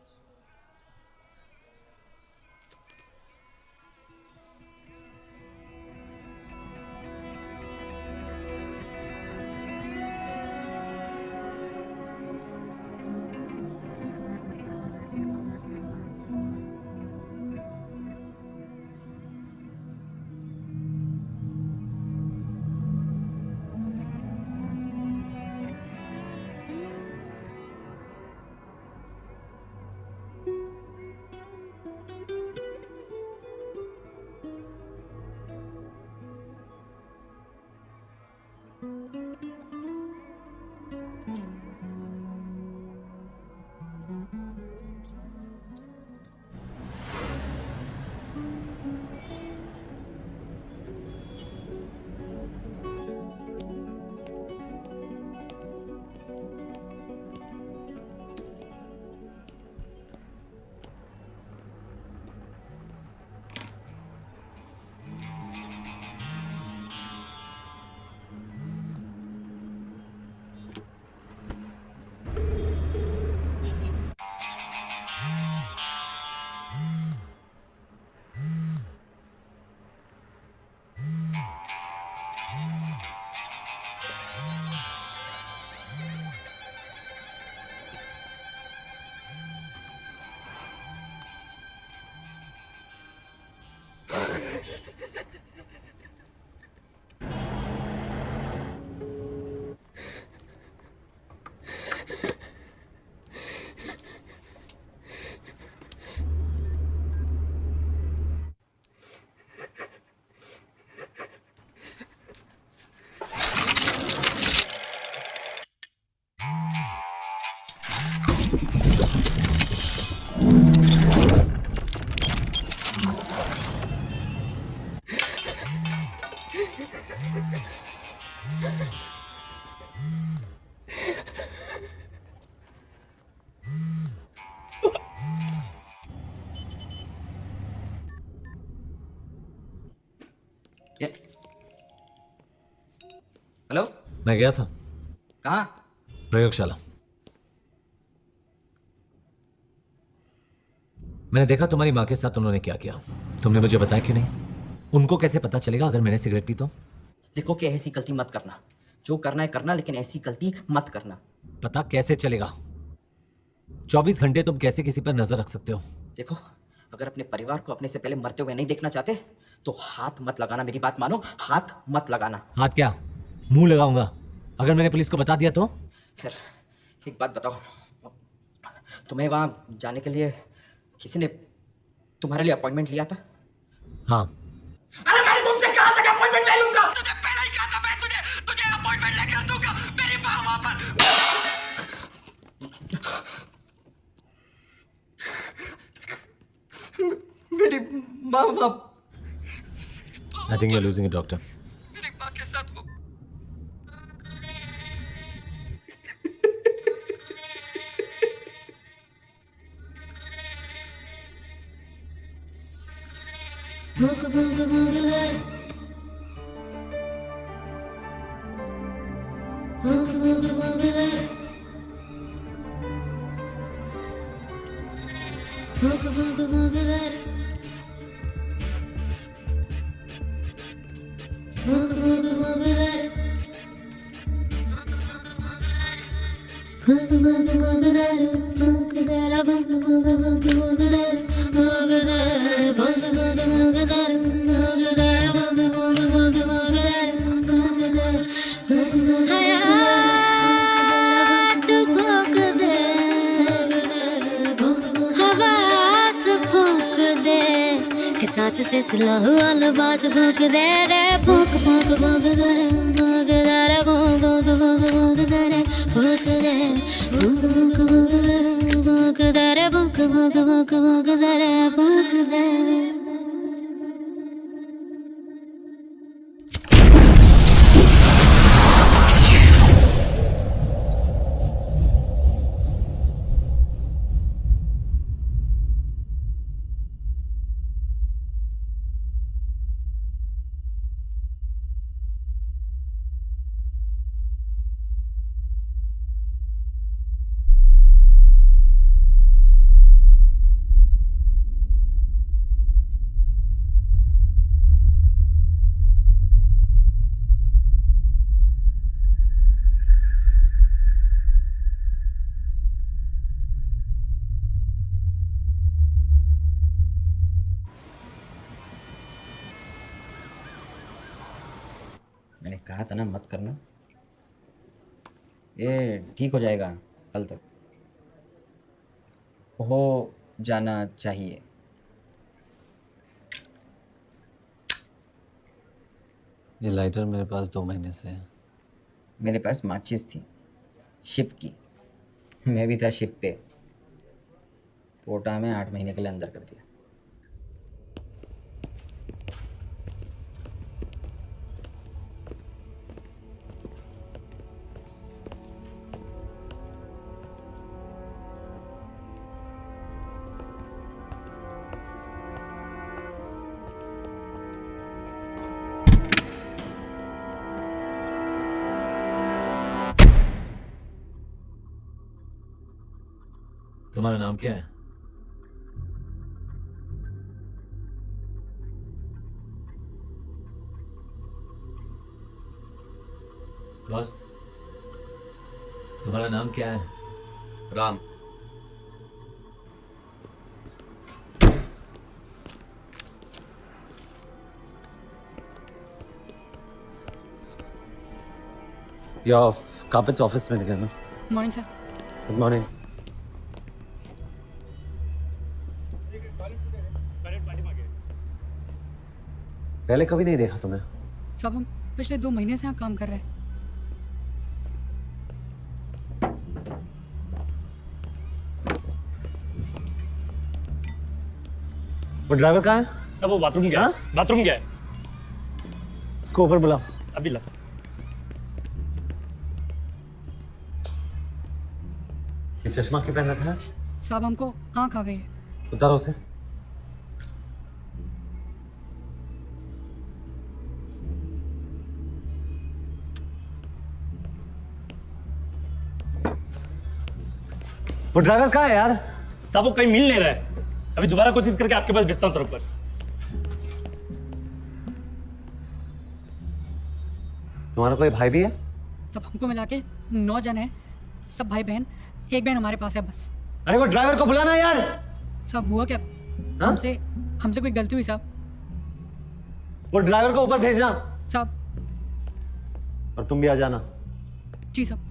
हेलो, मैं गया था कहाँ? प्रयोगशाला। मैंने देखा तुम्हारी माँ के साथ उन्होंने क्या किया। तुमने मुझे बताया क्यों नहीं? उनको कैसे पता चलेगा अगर मैंने सिगरेट पी तो? देखो कि ऐसी गलती मत करना। जो करना है करना, लेकिन ऐसी गलती मत करना। पता कैसे चलेगा? 24 घंटे तुम कैसे किसी पर नजर रख सकते हो? देखो, अगर अपने परिवार को अपने से पहले मरते हुए नहीं देखना चाहते तो हाथ मत लगाना। मेरी बात मानो, हाथ मत लगाना। हाथ क्या, मुंह लगाऊंगा। अगर मैंने पुलिस को बता दिया तो? खैर, एक बात बताओ, तुम्हें वहां जाने के लिए किसी ने तुम्हारे लिए अपॉइंटमेंट लिया था? हाँ। अरे मैंने तुमसे कहा था कि अपॉइंटमेंट ले लूंगा। तुझे पहले ही कहा था मैं तुझे अपॉइंटमेंट लेकर दूंगा। मेरी माँ वहां पर। मेरी माँ वहां। I think you're losing a doctor. मेरी माँ के साथ वो सांस से सिला हुआ लबास भूख दे रे भूख भूख भूख दे रे भूख दे रे भूख भूख भूख भूख दे रे भूख दे भूख भूख भूख दे रे भूख दे रे भूख भूख भूख भूख दे रे भूख दे। मैंने कहा था ना मत करना। ये ठीक हो जाएगा कल तक, हो जाना चाहिए। ये लाइटर मेरे पास 2 महीने से है। मेरे पास माचिस थी, शिप की। मैं भी था शिप पे। पोटा में 8 महीने के लिए अंदर कर दिया। तुम्हारा नाम क्या है? बॉस, तुम्हारा नाम क्या है? राम। या कार्पेट्स ऑफिस में गया ना? Morning sir. Good morning. पहले कभी नहीं देखा तुम्हें। सब हम पिछले 2 महीने से यहाँ काम कर रहे हैं। वो ड्राइवर कहाँ है? सब वो बाथरूम गया है। बाथरूम गया है। उसको ऊपर बुलाओ। अभी ला। ये चश्मा क्यों पहन रखा है? साहब हमको आँख आ गई है। उतारो उसे। वो ड्राइवर कहाँ है यार? साहब वो कहीं मिल नहीं रहा है। अभी दोबारा कोशिश करके आपके पास भेजता हूँ सर ऊपर। तुम्हारा कोई भाई भी है? सब हमको मिला के 9 जन है, सब भाई बहन। एक बहन हमारे पास है बस। अरे वो ड्राइवर को बुलाना यार। साहब हुआ क्या? हमसे कोई गलती हुई साहब। वो ड्राइवर को ऊपर भेजना। साहब। और तुम भी आ जाना। जी साहब।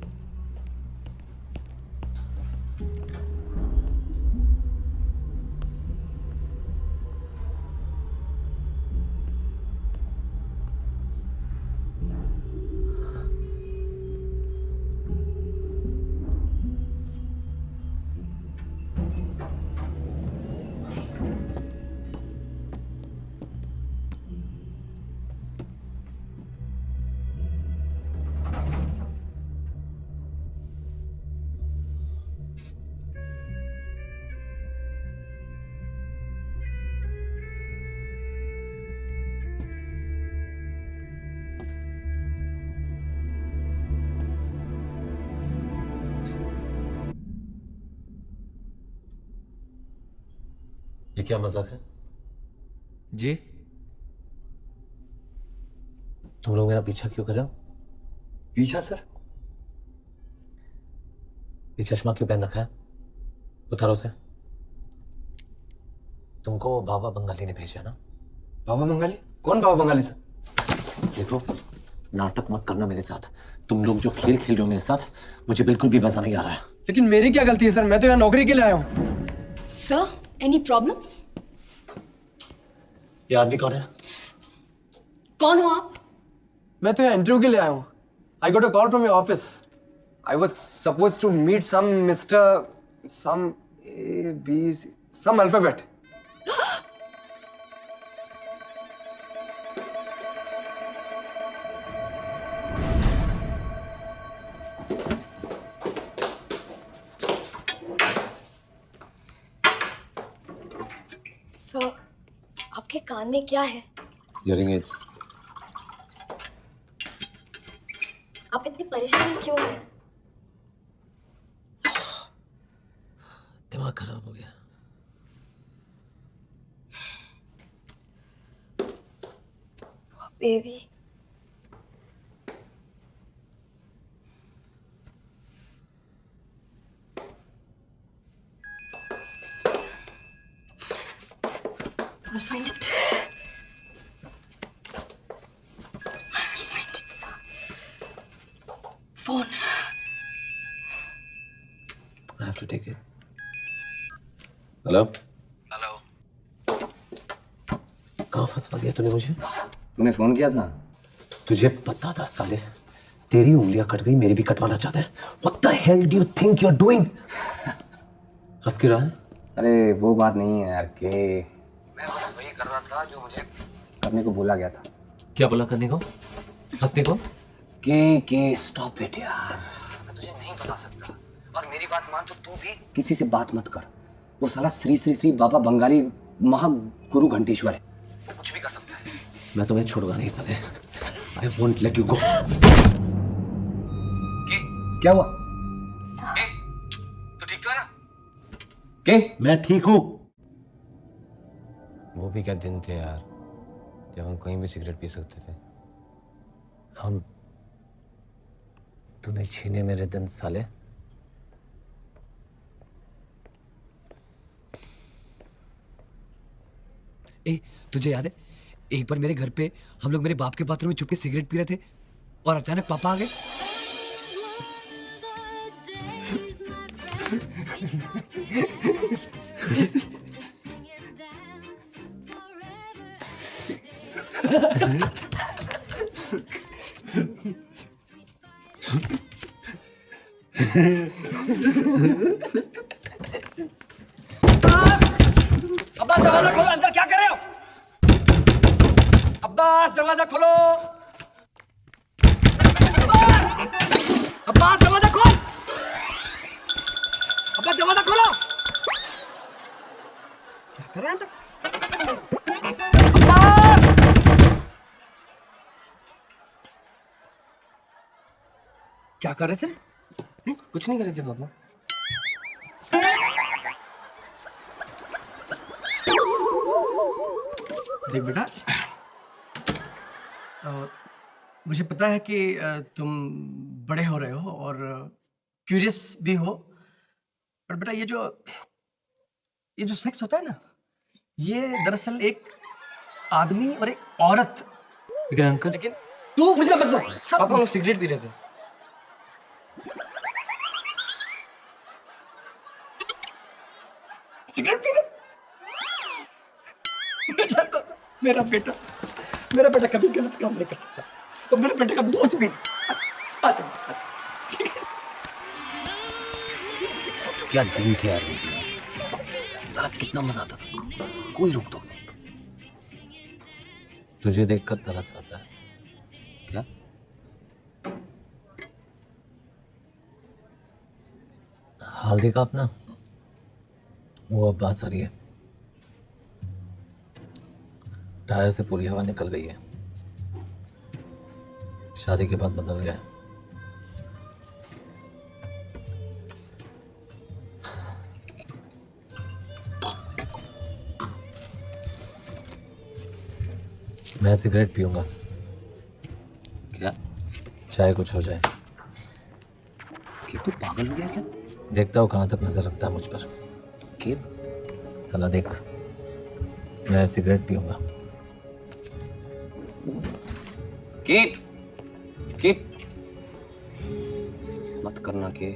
ये क्या मजाक है? जी तुम लोग मेरा पीछा क्यों कर रहे हो? पीछा सर? ये चश्मा क्यों पहन रखा है? उतारो उसे। तुमको वो बाबा बंगाली ने भेजा ना? बाबा बंगाली? कौन बाबा बंगाली सर? देखो नाटक मत करना मेरे साथ। तुम लोग जो खेल खेल रहे हो मेरे साथ, मुझे बिल्कुल भी मजा नहीं आ रहा है। लेकिन मेरी क्या गलती है सर? मैं तो यहाँ नौकरी के लिए आया हूँ। Sir, any problems? ये आदमी कौन है? कौन हो आप? मैं तो यहाँ इंटरव्यू के लिए आया हूँ। I got a call from your office. I was supposed to meet some Mr. some A, B, C, some alphabet. Sir, आपके कान में क्या है? Hearing aids. आप इतनी परेशान क्यों हैं? दिमाग खराब हो गया। Baby, I'll find it. I'll find it, sir. Phone. I have to take it. Hello? Hello. कहाँ फंसवा दिया तूने मुझे? तूने फोन किया था? तुझे पता था साले, तेरी उंगलियां कट गई, मेरी भी कटवाना चाहता है। What the hell do you think you're doing? हंस क्यों रहा है? अरे वो बात नहीं है यार के मैं बस वही कर रहा था जो मुझे करने को बोला गया था। क्या बोला करने को? हंसने को? के स्टॉप इट यार। मैं तुझे नहीं बता सकता। और मेरी बात मान तो तू भी किसी से बात मत कर। वो साला श्री श्री श्री बाबा बंगाली महागुरु घंटेश्वर है। वो कुछ भी कर सकता है। मैं तुम्हें छोड़ूंगा नहीं साले। I won't let you go. क्या हुआ? तू ठीक तो है ना? के? मैं ठीक हूँ। वो भी क्या दिन थे यार, जब हम कहीं भी सिगरेट पी सकते थे। हम तूने छीने मेरे दिन साले। ए, तुझे याद है एक बार मेरे घर पे हम लोग मेरे बाप के बाथरूम में चुपके सिगरेट पी रहे थे और अचानक पापा आ गए। अब्बास दरवाजा खोलो, अंदर क्या कर रहे हो? अब्बास दरवाजा खोलो। अब्बास दरवाजा खोल। अब्बास दरवाजा खोलो। क्या कर रहे हैं अब्बास? क्या कर रहे थे? कुछ नहीं कर रहे थे पापा। देख बेटा, मुझे पता है कि तुम बड़े हो रहे हो और क्यूरियस भी हो, पर बेटा ये जो सेक्स होता है ना, ये दरअसल एक आदमी और एक औरत। लेकिन अंकल, लेकिन तू कुछ ना बदलो। पापा लोग सिगरेट पी रहे थे। सिगरेट पी रहे? मेरा बेटा कभी गलत काम नहीं कर सकता, तो मेरे बेटे का दोस्त भी। आजा। क्या दिन थे यार, साला कितना मजा आता था, कोई रोक टोक नहीं। तुझे देखकर तरस आता है। क्या? हाल देखा अपना, वो अब्बास हो रही है, टायर से पूरी हवा निकल गई है, शादी के बाद बदल गया है। मैं सिगरेट पीऊंगा। क्या? चाहे कुछ हो जाए। तू पागल हो गया क्या? देखता हूँ कहाँ तक नजर रखता है मुझ पर। क्यों? चला देख, मैं सिगरेट पीऊंगा। कीप मत करना के।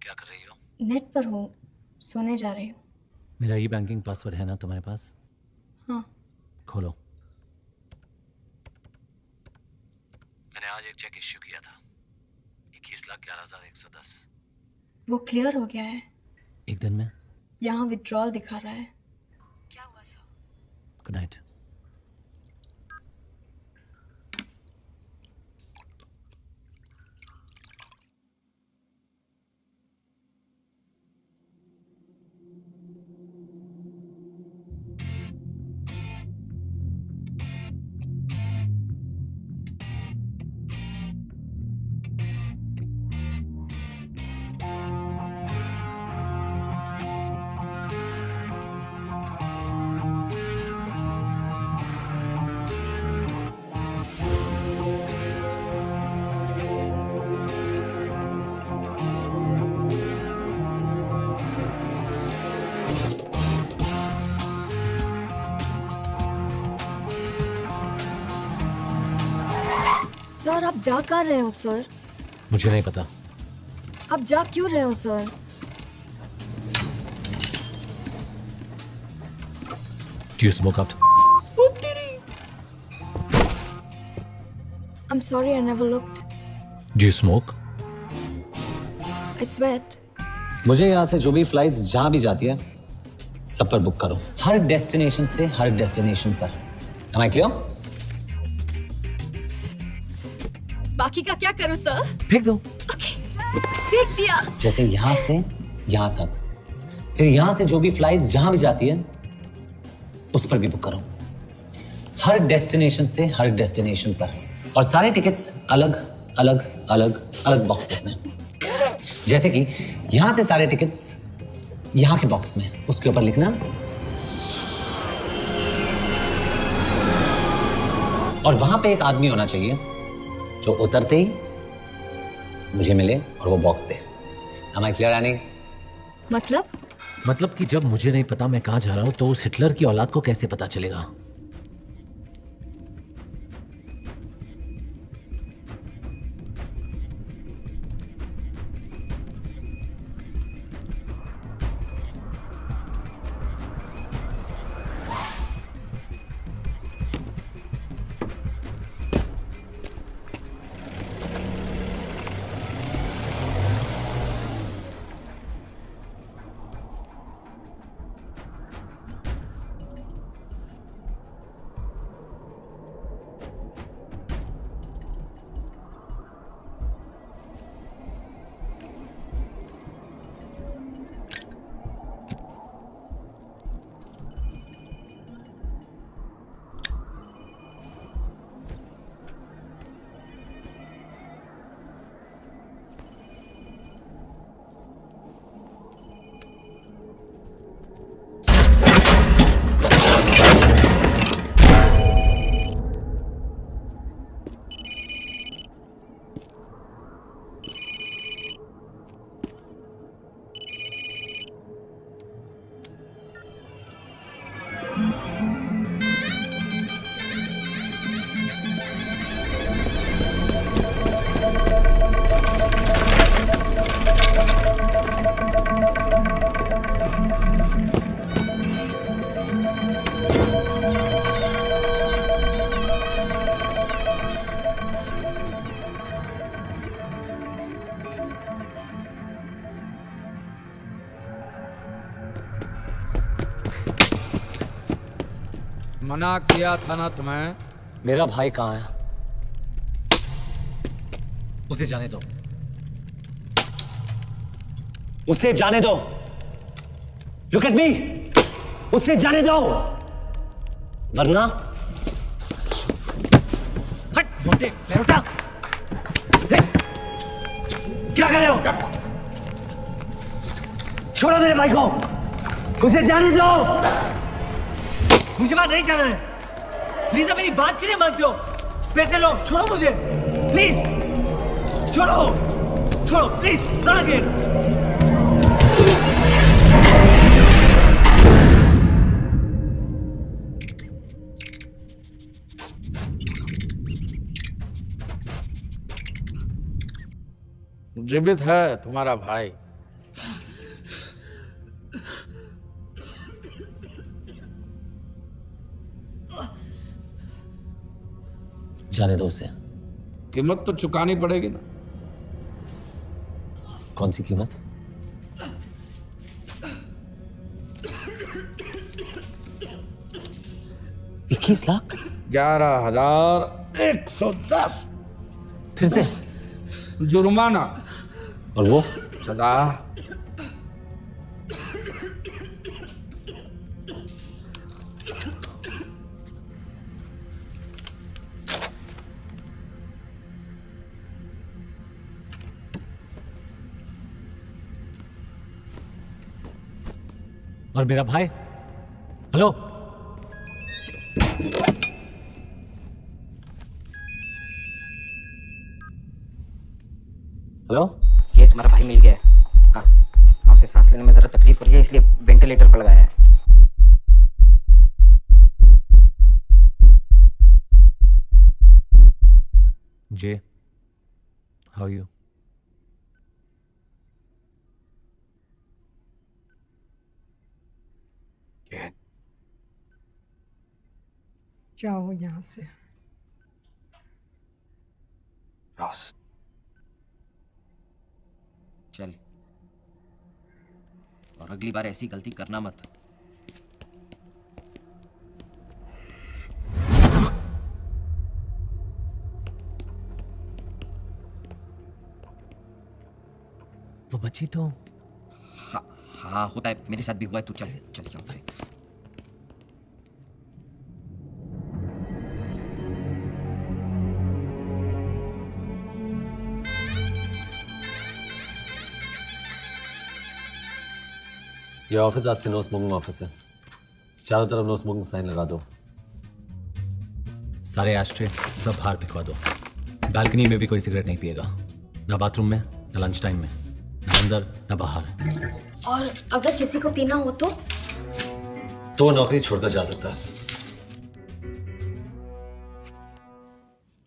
क्या कर रही हो? नेट पर हूँ, सोने जा रही हूँ। मेरा ई बैंकिंग पासवर्ड है ना तुम्हारे पास? हाँ। खोलो। मैंने आज एक चेक इश्यू किया था, 21,11,110। वो क्लियर हो गया है। एक दिन में? यहाँ विड्रॉल दिखा रहा है। क्या हुआ सर? Good night. सर आप जा कर रहे हो सर? मुझे नहीं पता। आप जा क्यों रहे हो sir? Do you smoke out? I'm sorry I never looked. Do you smoke? I sweat. मुझे यहाँ से जो भी फ्लाइट्स जहाँ भी जाती है सब पर बुक करो, हर डेस्टिनेशन से हर डेस्टिनेशन पर। Am I clear? बाकी का क्या करूँ सर? फेंक दो। फेंक दिया। जैसे यहाँ से यहाँ तक, फिर यहाँ से जो भी फ्लाइट्स जहाँ भी जाती है उस पर भी बुक करो, हर डेस्टिनेशन से हर डेस्टिनेशन पर, और सारे टिकट्स अलग अलग अलग अलग बॉक्सेस में। जैसे कि यहाँ से सारे टिकट्स यहाँ के बॉक्स में, उसके ऊपर लिखना और वहां पे एक आदमी होना चाहिए जो उतरते ही मुझे मिले और वो box they. Am I clear, Annie? मतलब कि जब मुझे नहीं पता मैं कहां जा रहा हूं तो उस हिटलर की औलाद को कैसे पता चलेगा? मना किया था ना तुम्हें। मेरा भाई कहाँ है? उसे जाने दो, उसे जाने दो। लुक एट मी, उसे जाने दो, वरना हट मोटे बेरोटा। क्या कर रहे हो? छोड़ो मेरे भाई को, उसे जाने दो। मुझे बात नहीं जाना है। प्लीज, आप मेरी बात क्यों नहीं मानते हो? पैसे लो, छोड़ो मुझे प्लीज, छोड़ो छोड़ो प्लीज, not again। जीवित है तुम्हारा भाई। जाने दो उसे। कीमत तो चुकानी पड़ेगी ना। कौन सी कीमत? $21,00,000। 11,110। फिर से जुर्माना। और वो सजा। और मेरा भाई? हेलो, हेलो, ये तुम्हारा भाई मिल गया है। हाँ, उसे सांस लेने में जरा तकलीफ हो रही है, इसलिए वेंटिलेटर पर लगाया है। जे, हाउ यू? जाओ यहाँ से। चल, और अगली बार ऐसी गलती करना मत। वो बच्ची तो हाँ होता है, मेरे साथ भी हुआ है। तू चल चल यहाँ से। ये ऑफिस आज से नो स्मोकिंग ऑफिस है। चारों तरफ नो स्मोकिंग साइन लगा दो। सारे एस्ट्रे सब बाहर फेंकवा दो। बालकनी में भी कोई सिगरेट नहीं पिएगा, ना बाथरूम में, ना लंच टाइम में, ना अंदर ना बाहर। और अगर किसी को पीना हो तो नौकरी छोड़कर जा सकता है।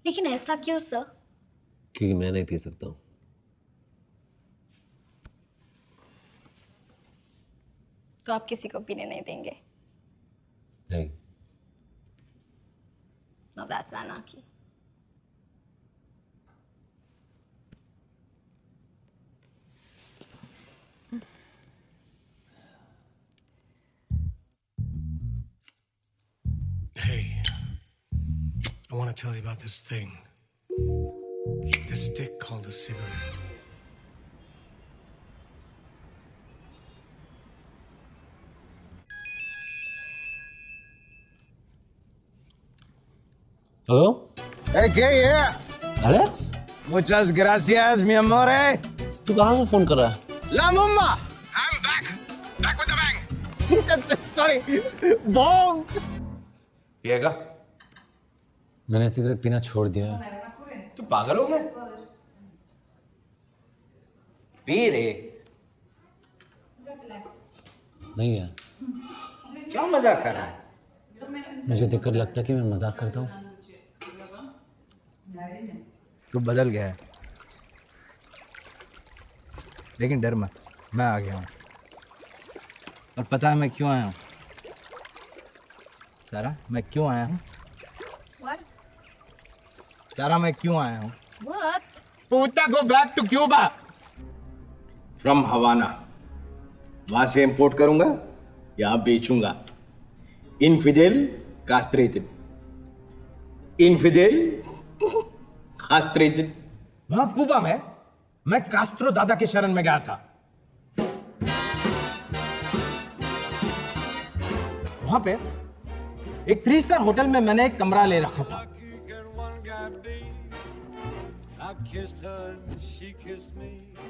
लेकिन ऐसा क्यों सर? क्योंकि मैं नहीं पी सकता हूँ। तो आप किसी को पीने नहीं देंगे? नहीं। No, that's anarchy. Hey, I want to tell you about this thing. This stick called a cigarette. Hello? Hey, ¿qué है? Alex? Muchas gracias, mi amore. तू कहाँ से फोन कर रहा है? La mumma. I'm back. Back with the bang. Sorry. Bong. पिएगा? मैंने cigarette पीना छोड़ दिया है। तू पागल हो गया? पी रे। नहीं है। क्या मजाक कर रहा है? मुझे देखकर लगता है कि मैं मजाक करता हूँ। तू बदल गया है, लेकिन डर मत, मैं आ गया हूँ। और पता है मैं क्यों आया हूँ? सारा, मैं क्यों आया हूँ? सारा, मैं क्यों आया हूँ? पूछता, go back to Cuba from Havana. वहां से इंपोर्ट करूंगा या बेचूंगा। Infidel castrated, infidel, castrated. वहां क्यूबा में मैं कास्ट्रो दादा के शरण में गया था। वहां पे एक 3 स्टार होटल में मैंने एक कमरा ले रखा था।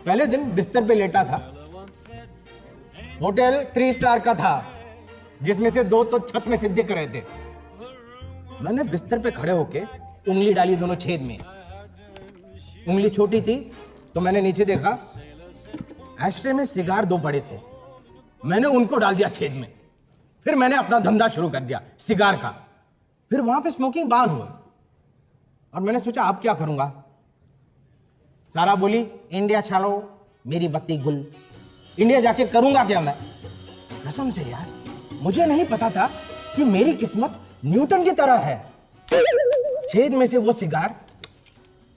पहले दिन बिस्तर पे लेटा था। होटल 3 स्टार का था, जिसमें से 2 तो छत में से दिख रहे थे। मैंने बिस्तर पे खड़े होके उंगली डाली दोनों छेद में। उंगली छोटी थी तो मैंने नीचे देखा, एस्ट्रे में सिगार 2 पड़े थे। मैंने उनको डाल दिया छेद में। फिर मैंने अपना धंधा शुरू कर दिया सिगार का। फिर वहां पे स्मोकिंग बैन हुई और मैंने सोचा अब क्या करूंगा। सारा बोली इंडिया चलो मेरी बत्ती गुल। इंडिया जाके करूंगा क्या मैं? कसम से यार, मुझे नहीं पता था कि मेरी किस्मत न्यूटन की तरह है। छेद में से वो सिगार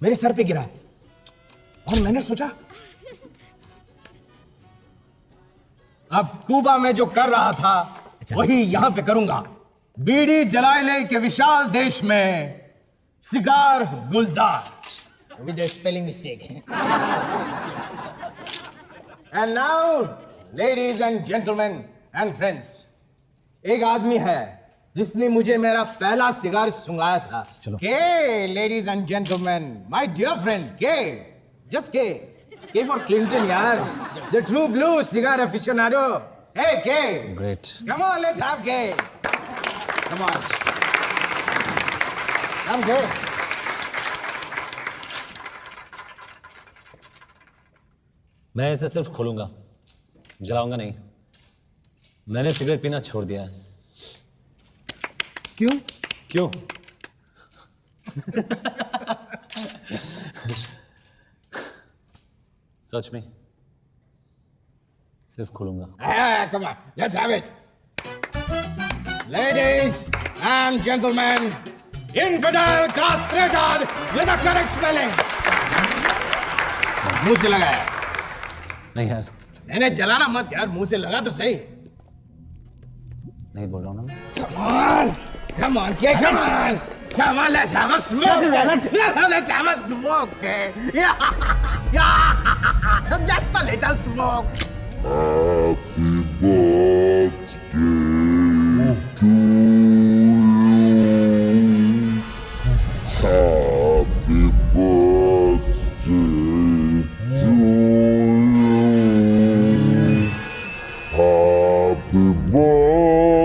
मेरे सर पे गिरा और मैंने सोचा अब क्यूबा में जो कर रहा था वही यहां पे करूंगा। बीड़ी जलाए ले के विशाल देश में cigar Gulzar with spelling mistake. And now ladies and gentleman and friends, एक आदमी है जिसने मुझे मेरा पहला सिगार सुंघाया था। Kay ladies and gentlemen, my dear friend Kay, just Kay for Clinton यार, the true blue cigar aficionado. Hey, Kay! Great. Come on, let's have Kay. Come on. Come, Kay. मैं इसे सिर्फ खोलूंगा, जलाऊंगा नहीं। मैंने सिगरेट पीना छोड़ दिया है। क्यों? क्यों? सच में सिर्फ खोलूंगा। Come on, let's have it. Ladies and gentlemen, infidel castrated with the correct spelling. मुंह से लगाया। नहीं यार, नहीं जलाना मत यार, मुंह से लगा तो सही। नहीं बोल रहा हूँ ना। Come on, Kay, come on. Come on, let's have a smoke. Let's have a smoke, Kay. Yeah. Just a little smoke. Happy birthday to you. Happy birthday to you. Happy birthday,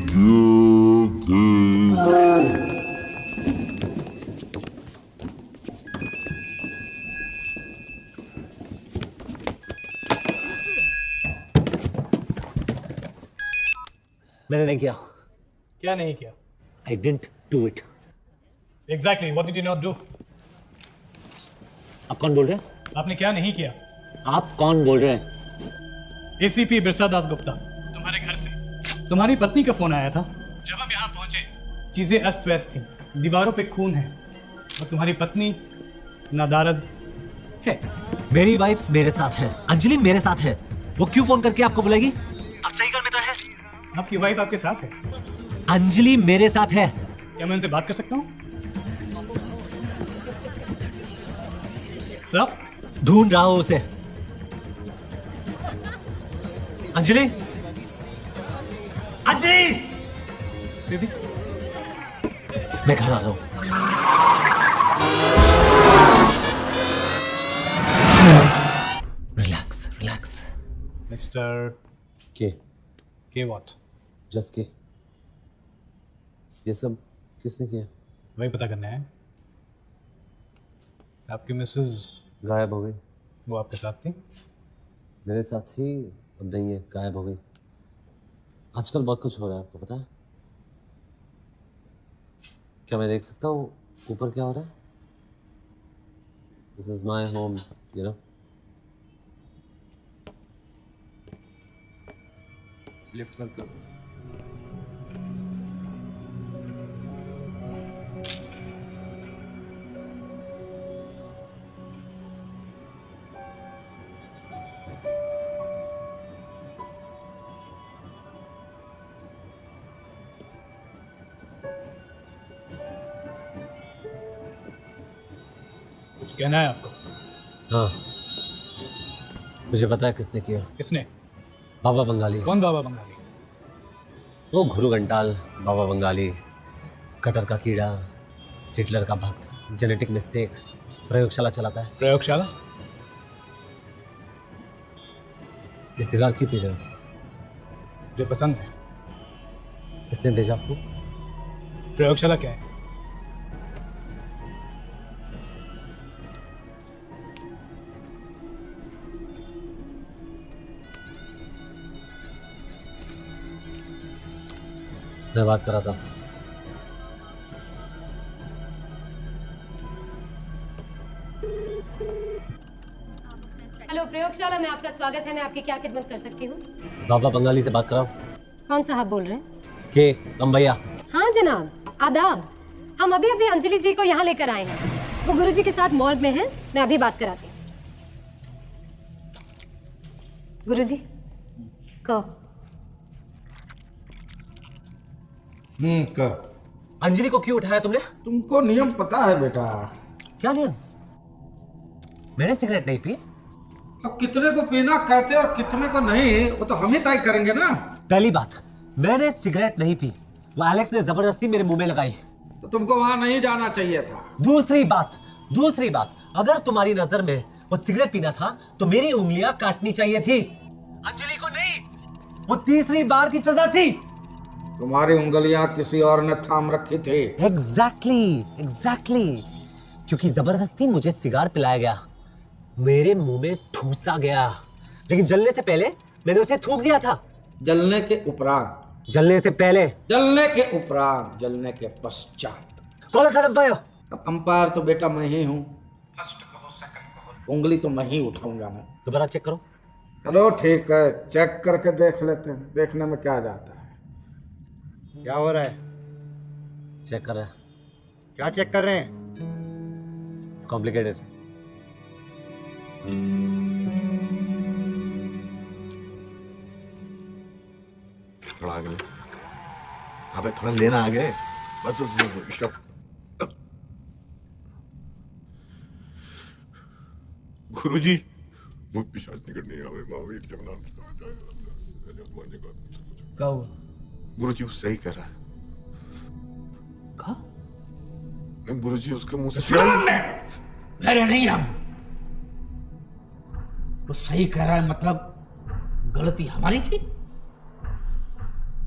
dear King. मैंने नहीं किया। क्या नहीं किया? I didn't do it. Exactly. What did you not do? आप कौन बोल रहे हैं? आपने क्या नहीं किया? आप कौन बोल रहे हैं? ACP बिरसा दास गुप्ता, तुम्हारे घर से तुम्हारी पत्नी का फोन आया था। जब हम यहाँ पहुंचे चीजें अस्त व्यस्त थी, दीवारों पे खून है और तुम्हारी पत्नी नादारद है। मेरी वाइफ मेरे साथ है, अंजलि मेरे साथ है। वो क्यों फोन करके आपको बुलाएगी? आप सही घर में तो है। आपकी वाइफ आपके साथ है? अंजलि मेरे साथ है। क्या मैं उनसे बात कर सकता हूँ? सब ढूंढ रहा हूं उसे। अंजलि, अंजलि, बेबी, मैं घर आ रहा हूं। Relax relax. मिस्टर के व्हाट? जस्ट के। ये सब किसने किया? वही पता करना है। आपकी मिसेज गायब हो गई। वो आपके साथ थी? मेरे साथ ही, अब नहीं है, गायब हो गई। आजकल बहुत कुछ हो रहा है, आपको पता है? क्या मैं देख सकता हूँ ऊपर क्या हो रहा है? This is my home, you know. Lift मत करो। कहना है आपको? हाँ, मुझे पता है किसने किया। किसने? बाबा बंगाली। कौन बाबा बंगाली? वो गुरु घंटाल बाबा बंगाली, कटर का कीड़ा, हिटलर का भक्त, जेनेटिक मिस्टेक, प्रयोगशाला चलाता है। प्रयोगशाला? ये सिगार क्यों पी रहे हो? जो पसंद है। किसने भेजा आपको? प्रयोगशाला क्या है? मैं बात कर रहा था। हेलो प्रयोगशाला में आपका स्वागत है। मैं आपकी क्या खिदमत कर सकती हूँ? बाबा बंगाली से बात कराओ। कौन साहब बोल रहे हैं? के हम भैया। हाँ जनाब, आदाब। हम अभी अभी अंजलि जी को यहाँ लेकर आए हैं। वो गुरुजी के साथ मॉर्ग में हैं। मैं अभी बात कराती हूँ। गुरुजी को अंजलि को क्यों उठाया तुमने? तुमको नियम पता है बेटा। क्या नियम? मैंने सिगरेट नहीं पी। अब कितने को पीना कहते और कितने को नहीं, वो तो हम ही तय करेंगे ना। पहली बात, मैंने सिगरेट नहीं पी। वो एलेक्स ने जबरदस्ती मेरे मुंह में लगाई। तो तुमको वहां नहीं जाना चाहिए था। दूसरी बात, अगर तुम्हारी नजर में वो सिगरेट पीना था तो मेरी उंगलियां काटनी चाहिए थी, अंजलि को नहीं। वो तीसरी बार की सजा थी। तुम्हारी उंगलियां किसी और ने थाम रखी थी। एग्जैक्टली। क्योंकि जबरदस्ती मुझे सिगार पिलाया गया, मेरे मुंह में ठूसा गया, लेकिन जलने से पहले मैंने उसे थूक दिया था। जलने के उपरांत? जलने से पहले। जलने के उपरांत, जलने के पश्चात। कौन सा डब्बा है? अब अंपायर तो बेटा मैं ही हूँ। फर्स्ट कहो, सेकंड कहो, उंगली तो मैं ही उठाऊंगा ना। दोबारा चेक करो। चलो ठीक है, चेक करके देख लेते हैं। देखने में क्या जाता है। क्या हो रहा है? चेक कर रहे हैं। क्या चेक कर रहे हैं? It's complicated. थोड़ा आगे ले। अबे थोड़ा लेना आगे। बस गुरुजी, वो पिशाच निकलने आवे महावीर जगन्नाथ। क्या हुआ? गुरुजी वो सही कर रहा है। कहा? नहीं गुरुजी, उसके मुंह से मेरे नहीं हम। वो सही कह रहा है मतलब गलती हमारी थी।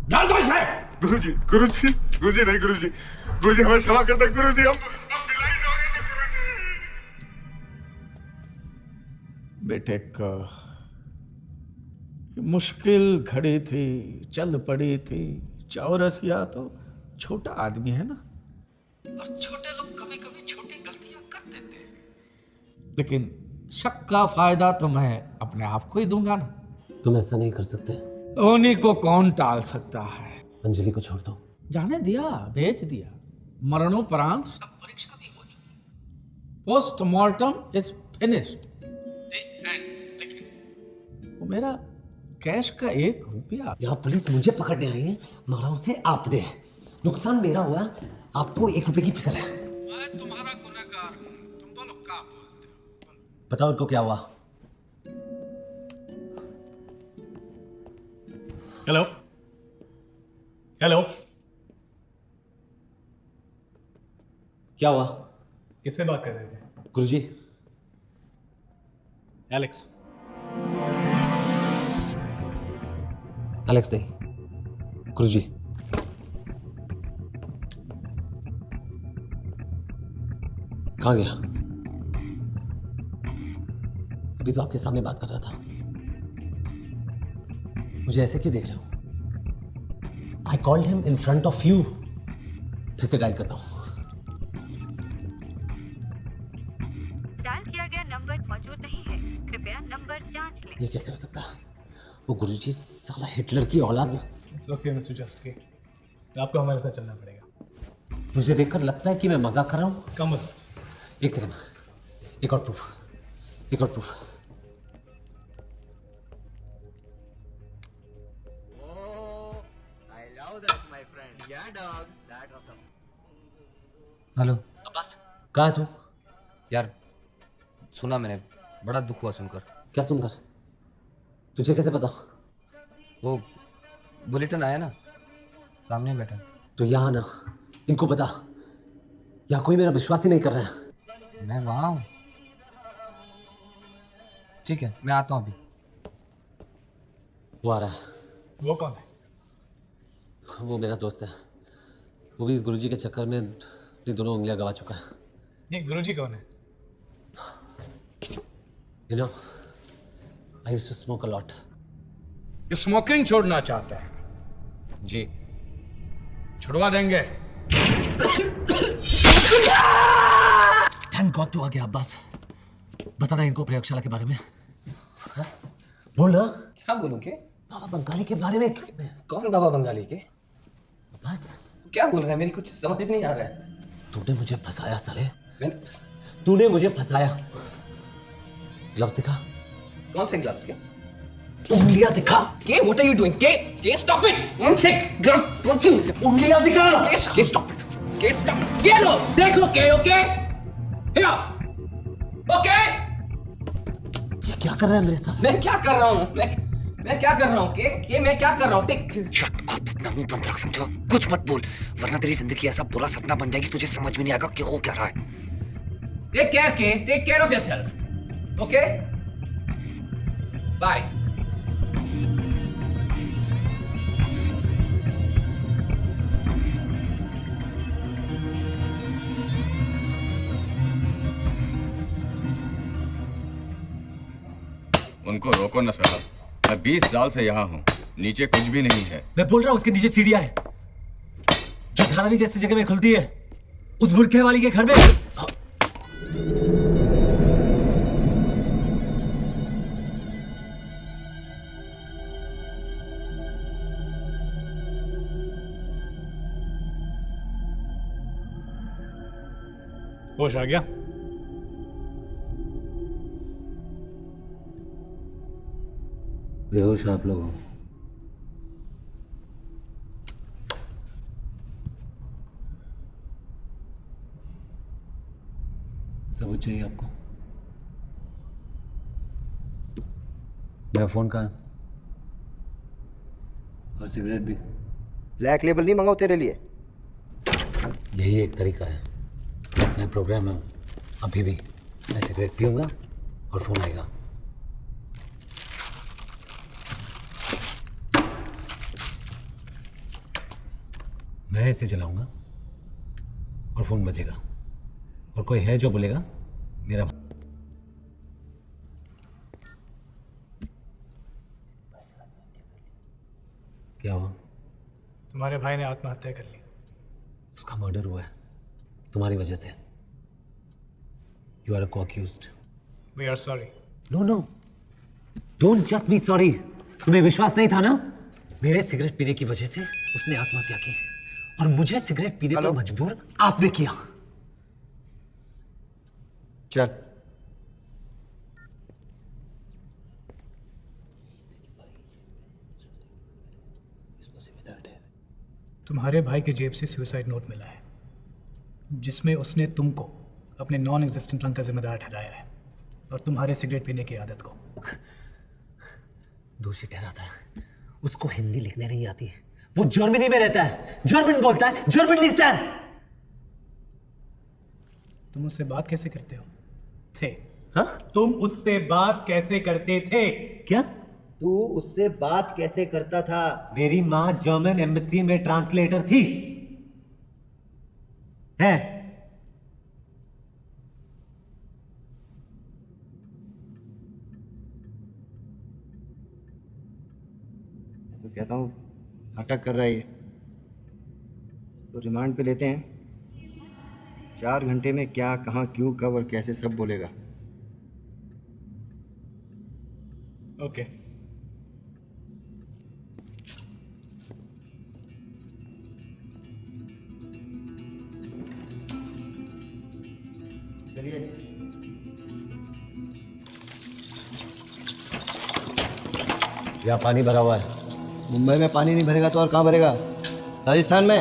डाल दो इसे। गुरुजी नहीं गुरुजी हमें क्षमा कर दे गुरुजी। हम ब्लाइंड हो गए थे गुरुजी। बेटे का मुश्किल घड़ी थी, चल पड़ी थी। चौरसिया तो छोटा आदमी है ना, और छोटे लोग कभी कभी छोटी गलतियां कर देते हैं। लेकिन शक का फायदा तो मैं अपने आप को ही दूंगा ना। तुम ऐसा नहीं कर सकते। उन्हीं को कौन टाल सकता है। अंजलि को छोड़ दो। जाने दिया, भेज दिया। मरणोपरांत सब परीक्षा भी हो चुकी। Postmortem is finished. वो मेरा कैश का 1 रुपया। यहाँ पुलिस मुझे पकड़ने आई है, मरा उसे आपने। नुकसान मेरा हुआ, आपको 1 रुपए की फिक्र है। मैं तुम्हारा गुनहगार हूँ। तुम बोलो क्या बोलते हो? बताओ उनको क्या हुआ। हेलो, क्या हुआ? किससे बात कर रहे थे? गुरुजी। एलेक्स नहीं, गुरुजी। कहाँ गया? अभी तो आपके सामने बात कर रहा था। मुझे ऐसे क्यों देख रहे हो? I called him in front of you. फिर से डायल करता हूँ। डायल किया गया नंबर मौजूद नहीं है, कृपया नंबर जांच लें। ये कैसे हो सकता है? वो गुरुजी साला हिटलर की औलाद में। It's okay, Mr. Just के आपको हमारे साथ चलना पड़ेगा। मुझे देखकर लगता है कि मैं मजाक कर रहा हूँ। कम बस। एक सेकंड, एक और प्रूफ। हेलो अब्बास, कहाँ है तू? यार सुना मैंने, बड़ा दुख हुआ सुनकर। क्या सुनकर? तुझे कैसे पता? वो बुलेटिन आया ना, सामने बैठा। तो यहाँ ना, इनको बता, यहाँ कोई मेरा विश्वास ही नहीं कर रहा है। मैं वहाँ हूँ। ठीक है, मैं आता हूँ अभी। वो आ रहा है। वो कौन है? वो मेरा दोस्त है। वो भी इस गुरुजी के चक्कर में अपनी दोनों उंगलियां गवा चुका है। नहीं, गुरुजी कौन है? You know, I used to smoke a lot. ये स्मोकिंग छोड़ना चाहता है? जी। छुड़वा देंगे। थैंक गॉड तू आ गया अब्बास। बता ना इनको प्रयोगशाला के बारे में। हाँ? बोल ना। क्या बोलूं के? बाबा बंगाली के बारे में। कौन बाबा बंगाली के? बस। क्या बोल रहा है? मेरी कुछ समझ नहीं आ रहा है। तूने मुझे फंसाया साले। तूने मुझे फंसाया। ग्लव्स दिखा। कौन से ग्लव्स के? उंगलियां दिखा। के व्हाट आर यू डूइंग? के stop it. One sec. Gloves कौन सी? उंगलियां दिखा। के स्टॉप इट। के स्टॉप। ये लो, देख लो के, ओके? हियर। ओके? ये क्या कर रहा है मेरे साथ? मैं क्या कर रहा हूँ? मैं क्या कर रहा हूँ? के मैं क्या कर रहा हूँ? शट अप, अपना मुंह बंद रख, समझा? कुछ मत बोल, वरना तेरी जिंदगी ऐसा बुरा सपना बन जाएगी तुझे समझ में नहीं आएगा कि हो क्या रहा है। टेक केयर के, take care of yourself, okay? Bye. उनको रोको ना साला, मैं 20 साल से यहाँ हूँ, नीचे कुछ भी नहीं है। मैं बोल रहा हूँ उसके नीचे सीढ़ियाँ है, जो धारावी जैसी जगह में खुलती है, उस बुरखे वाली के घर में। होश आ गया? बेहोश आप लोग हो। सबूत चाहिए आपको? मेरा फोन कहाँ है? और सिगरेट भी? ब्लैक लेबल नहीं मंगाओ तेरे लिए? यही एक तरीका है। मैं प्रोग्राम में हूँ अभी भी। मैं सिगरेट पीऊंगा और फोन आएगा। मैं इसे जलाऊंगा और फोन बजेगा, और कोई है जो बोलेगा मेरा। क्या हुआ? तुम्हारे भाई ने आत्महत्या कर ली। उसका मर्डर हुआ है तुम्हारी वजह से। You are a co-accused. We are sorry. No no, don't just be sorry. तुम्हें विश्वास नहीं था ना? मेरे सिगरेट पीने की वजह से उसने आत्महत्या की, और मुझे सिगरेट पीने पर मजबूर आपने किया। चल। तुम्हारे भाई की जेब से सुसाइड नोट मिला है, जिसमें उसने तुमको अपने नॉन एग्जिस्टेंट रंग का जिम्मेदार ठहराया है, और तुम्हारे सिगरेट पीने की आदत को। दोषी ठहराता है। उसको हिंदी लिखने नहीं आती। वो जर्मनी में रहता है, जर्मन बोलता है, जर्मन लिखता है। तुम उससे बात कैसे करते हो थे? हाँ? तुम उससे बात कैसे करते थे? क्या? तू उससे बात कैसे करता था? मेरी माँ जर्मन एम्बेसी में ट्रांसलेटर थी। है? तो कहता हूँ नाटक कर रहा है ये, तो रिमांड पे लेते हैं। 4 घंटे में क्या, कहाँ, क्यों, कब और कैसे सब बोलेगा। ओके। चलिए। यहाँ पानी भरा हुआ है। मुंबई में पानी नहीं भरेगा तो और कहाँ भरेगा? राजस्थान में।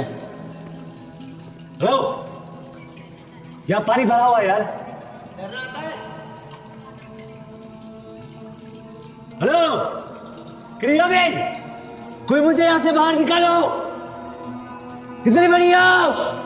हेलो, यहाँ पानी भरा हुआ है यार। क्रियाबेन, कोई मुझे यहाँ से बाहर निकालो। Is anybody out?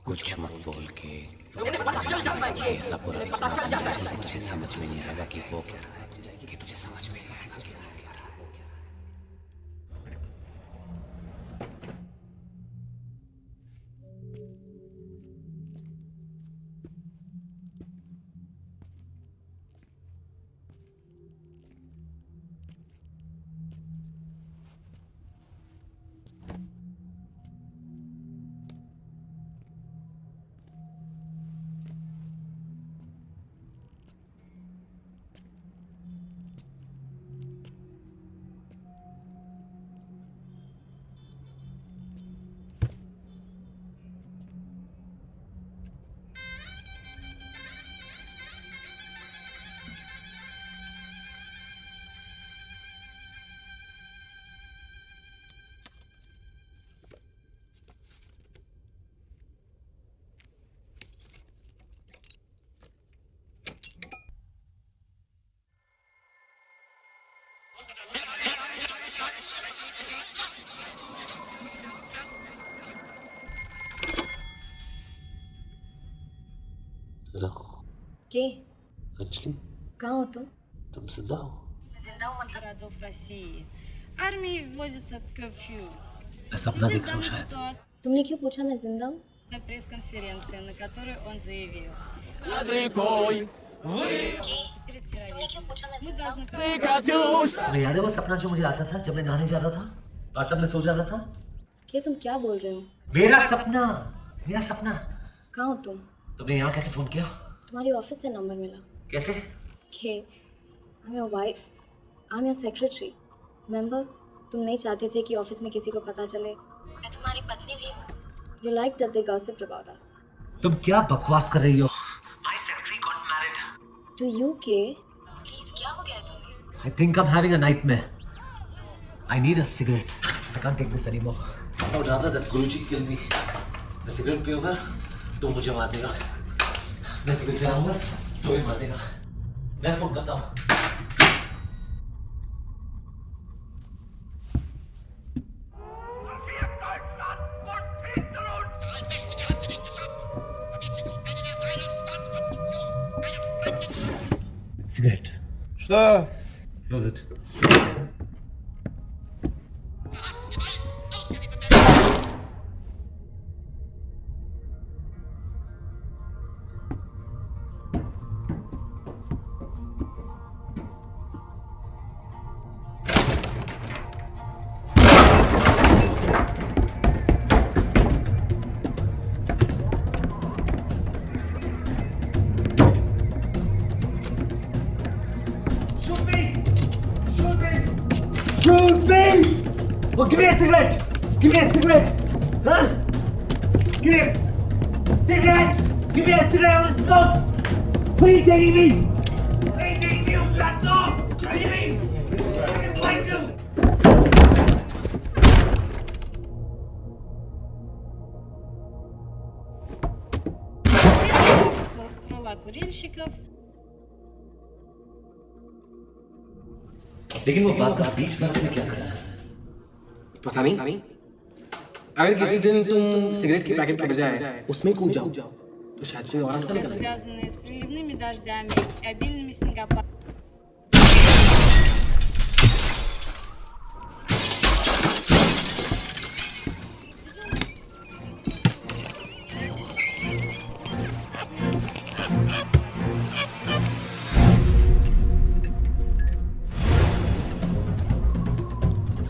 कुछ मत बोल के ऐसा पूरा तुझे समझ में नहीं आएगा कि वो क्या है, कि तुझे समझ में नहीं आएगा कि वो क्या है। के अंजलि, कहाँ हो तुम? तुम जिंदा हो? जिंदा हूँ मतलब? городов России. Армии вводятся curfew. मैं सपना देख रहा हूँ शायद। तुमने क्यों पूछा मैं जिंदा हूँ? На пресс-конференции, на которой он заявил. तुमने क्यों पूछा मैं जिंदा हूँ? तुम्हें याद है वो सपना जो मुझे आता था जब मैं नहाने जाता था, बाथटब में सो जाता था? के तुम क्या बोल रहे हो? मेरा सपना, मेरा सपना। कहाँ हो तुम? तुमने यहाँ कैसे फोन किया? तुम्हारी ऑफिस से नंबर मिला। कैसे? के I am your wife, I am your secretary. Remember, तुम नहीं चाहते थे कि ऑफिस में किसी को पता चले मैं तुम्हारी पत्नी भी हूँ। You like that they gossiped about us. तुम क्या बकवास कर रही हो? My secretary got married. To you Kay? Please क्या हो गया है तुम्हें? I think I'm having a nightmare. I need a cigarette. I can't take this anymore. I would rather that Guruji kill me. मैं सिगरेट पीऊंगा तो मुझे मार देगा। मैं सिगरेट चलाऊंगा तो भी मार देगा। मैं फोन करता हूँ। Cigarette. Sir. Close it. Shoot me! Well, give me a cigarette! Give me a cigarette! Huh? Give me a cigarette! Give me a cigarette, I want to smoke! Where are you taking me? Where are you taking me, you bastard? Leave me! Where are you going to? Крыла курильщиков. लेकिन वो बात बीच में उसने क्या करा? पता नहीं। अगर किसी दिन तुम सिगरेट के पैकेट के बजाय उसमें कूद जाओ तो शायद कोई और रास्ता निकल जाए। Связанные с проливными дождями и обильными снегопадами.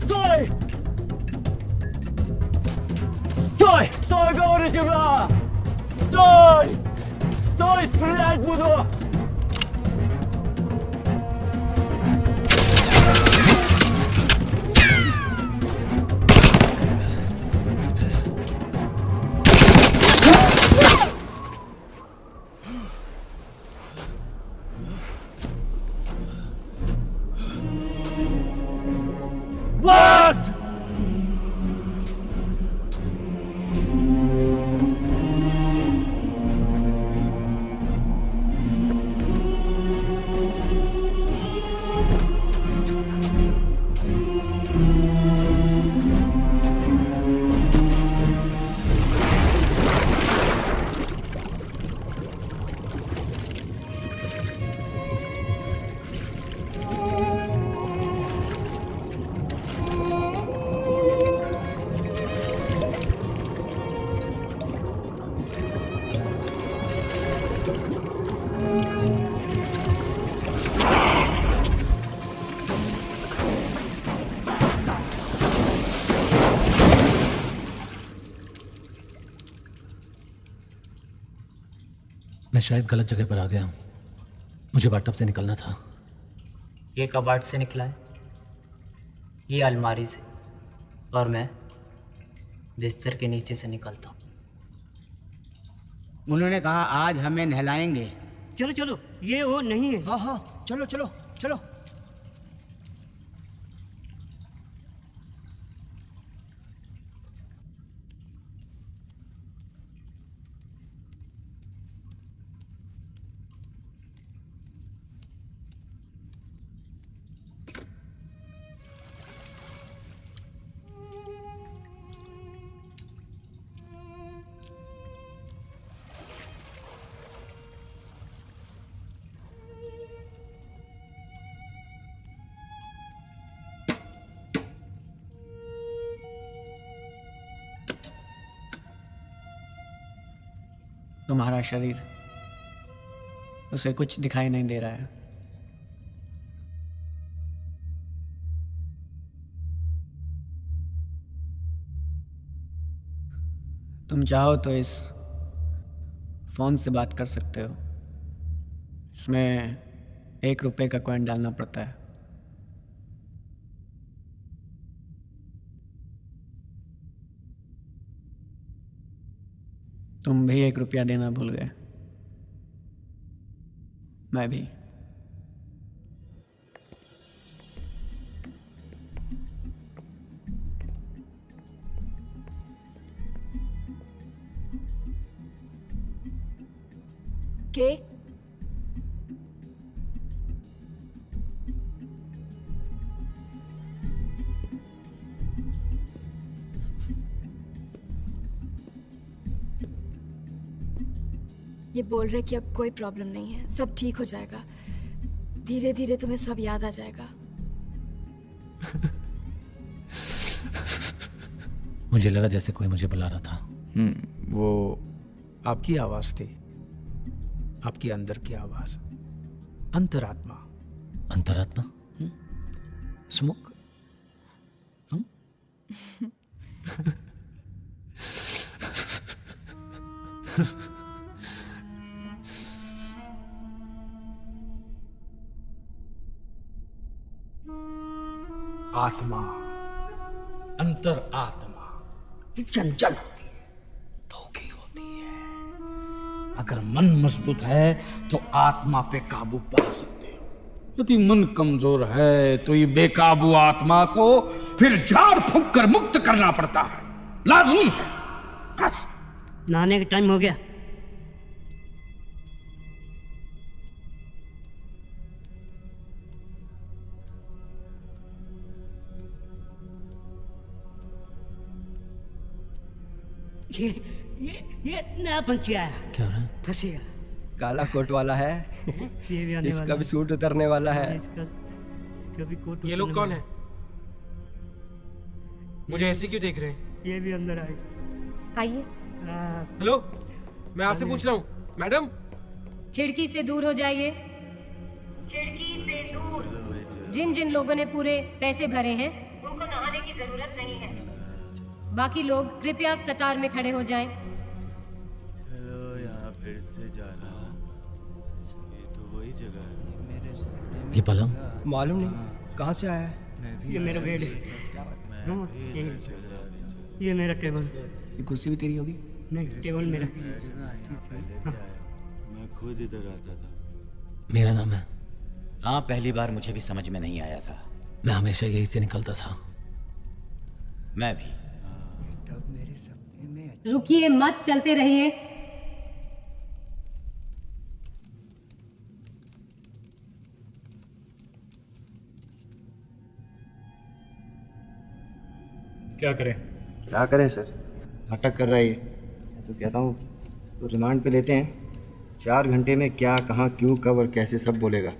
Стой! Стой! Стой, говорю тебе! Стой! Стой, стрелять буду! मैं शायद गलत जगह पर आ गया हूँ। मुझे बाथटब से निकलना था। ये कबाड़ से निकला है, ये अलमारी से, और मैं बिस्तर के नीचे से निकलता हूँ। उन्होंने कहा आज हमें नहलाएंगे। चलो चलो, ये वो नहीं है। हाँ हाँ, चलो चलो चलो। तुम्हारा शरीर, उसे कुछ दिखाई नहीं दे रहा है। तुम चाहो तो इस फोन से बात कर सकते हो। इसमें 1 रुपए का कॉइन डालना पड़ता है। तुम भी 1 रुपया देना भूल गए, मैं भी। के ये बोल रहे कि अब कोई प्रॉब्लम नहीं है, सब ठीक हो जाएगा। धीरे धीरे तुम्हें सब याद आ जाएगा। मुझे लगा जैसे कोई मुझे बुला रहा था। वो आपकी आवाज थी, आपकी अंदर की आवाज, अंतरात्मा। अंतरात्मा? स्मोक। आत्मा, अंतर आत्मा, ये चंचल होती है, धोखी होती है। अगर मन मजबूत है तो आत्मा पे काबू पा सकते हो। यदि मन कमजोर है तो ये बेकाबू आत्मा को फिर झाड़ फूंक कर मुक्त करना पड़ता है, लाजमी है। नहाने का टाइम हो गया। ये नया पंछी आया। क्या हो रहा है? फंसेगा। काला कोट वाला है। ये भी आने इसका वाला भी है। सूट उतरने वाला है। इसका भी कोट। ये लोग कौन है? मुझे ऐसे क्यों देख रहे हैं? ये भी अंदर आएगा। आइए। हेलो, मैं आपसे पूछ रहा हूँ मैडम। खिड़की से दूर हो जाइए। खिड़की से दूर। जिन जिन लोगों ने पूरे पैसे भरे हैं, उनको नहाने की जरूरत नहीं है। बाकी लोग कृपया कतार में खड़े हो जाएं। यहाँ फिर से जाना, ये तो वही जगह है। मेरे ये पलंग? मालूम नहीं कहाँ से आया है। ये मेरा बेड है। हाँ, ये मेरा टेबल। ये कुर्सी भी तेरी होगी? नहीं, टेबल मेरा। मैं खुद इधर आता था। मेरा नाम है। हाँ, पहली बार मुझे भी समझ में नहीं आया था। मैं हमेशा यही से निकलता था। मैं भी। रुकिए मत, चलते रहिए। क्या करें? क्या करें सर, नाटक कर रहा है ये। तो कहता हूँ तो रिमांड पे लेते हैं। 4 घंटे में क्या, कहाँ, क्यों, कब और कैसे सब बोलेगा।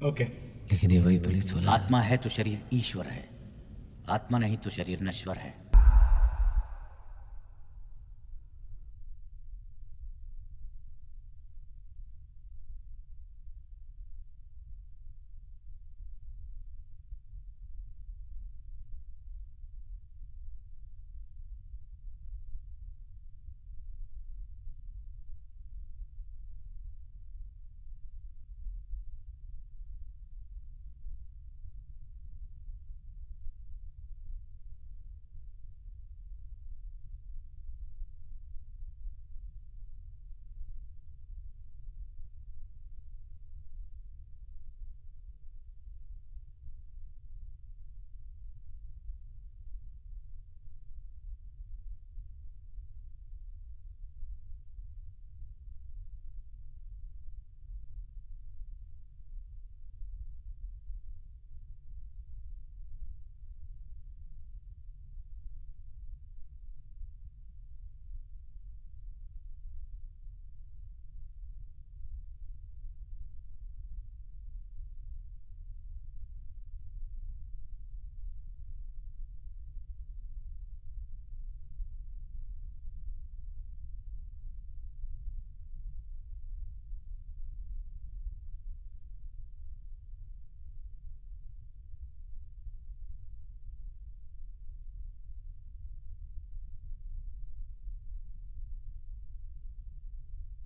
ओके। लेकिन ये वही पुलिस वाला। आत्मा है तो शरीर ईश्वर है, आत्मा नहीं तो शरीर नश्वर है।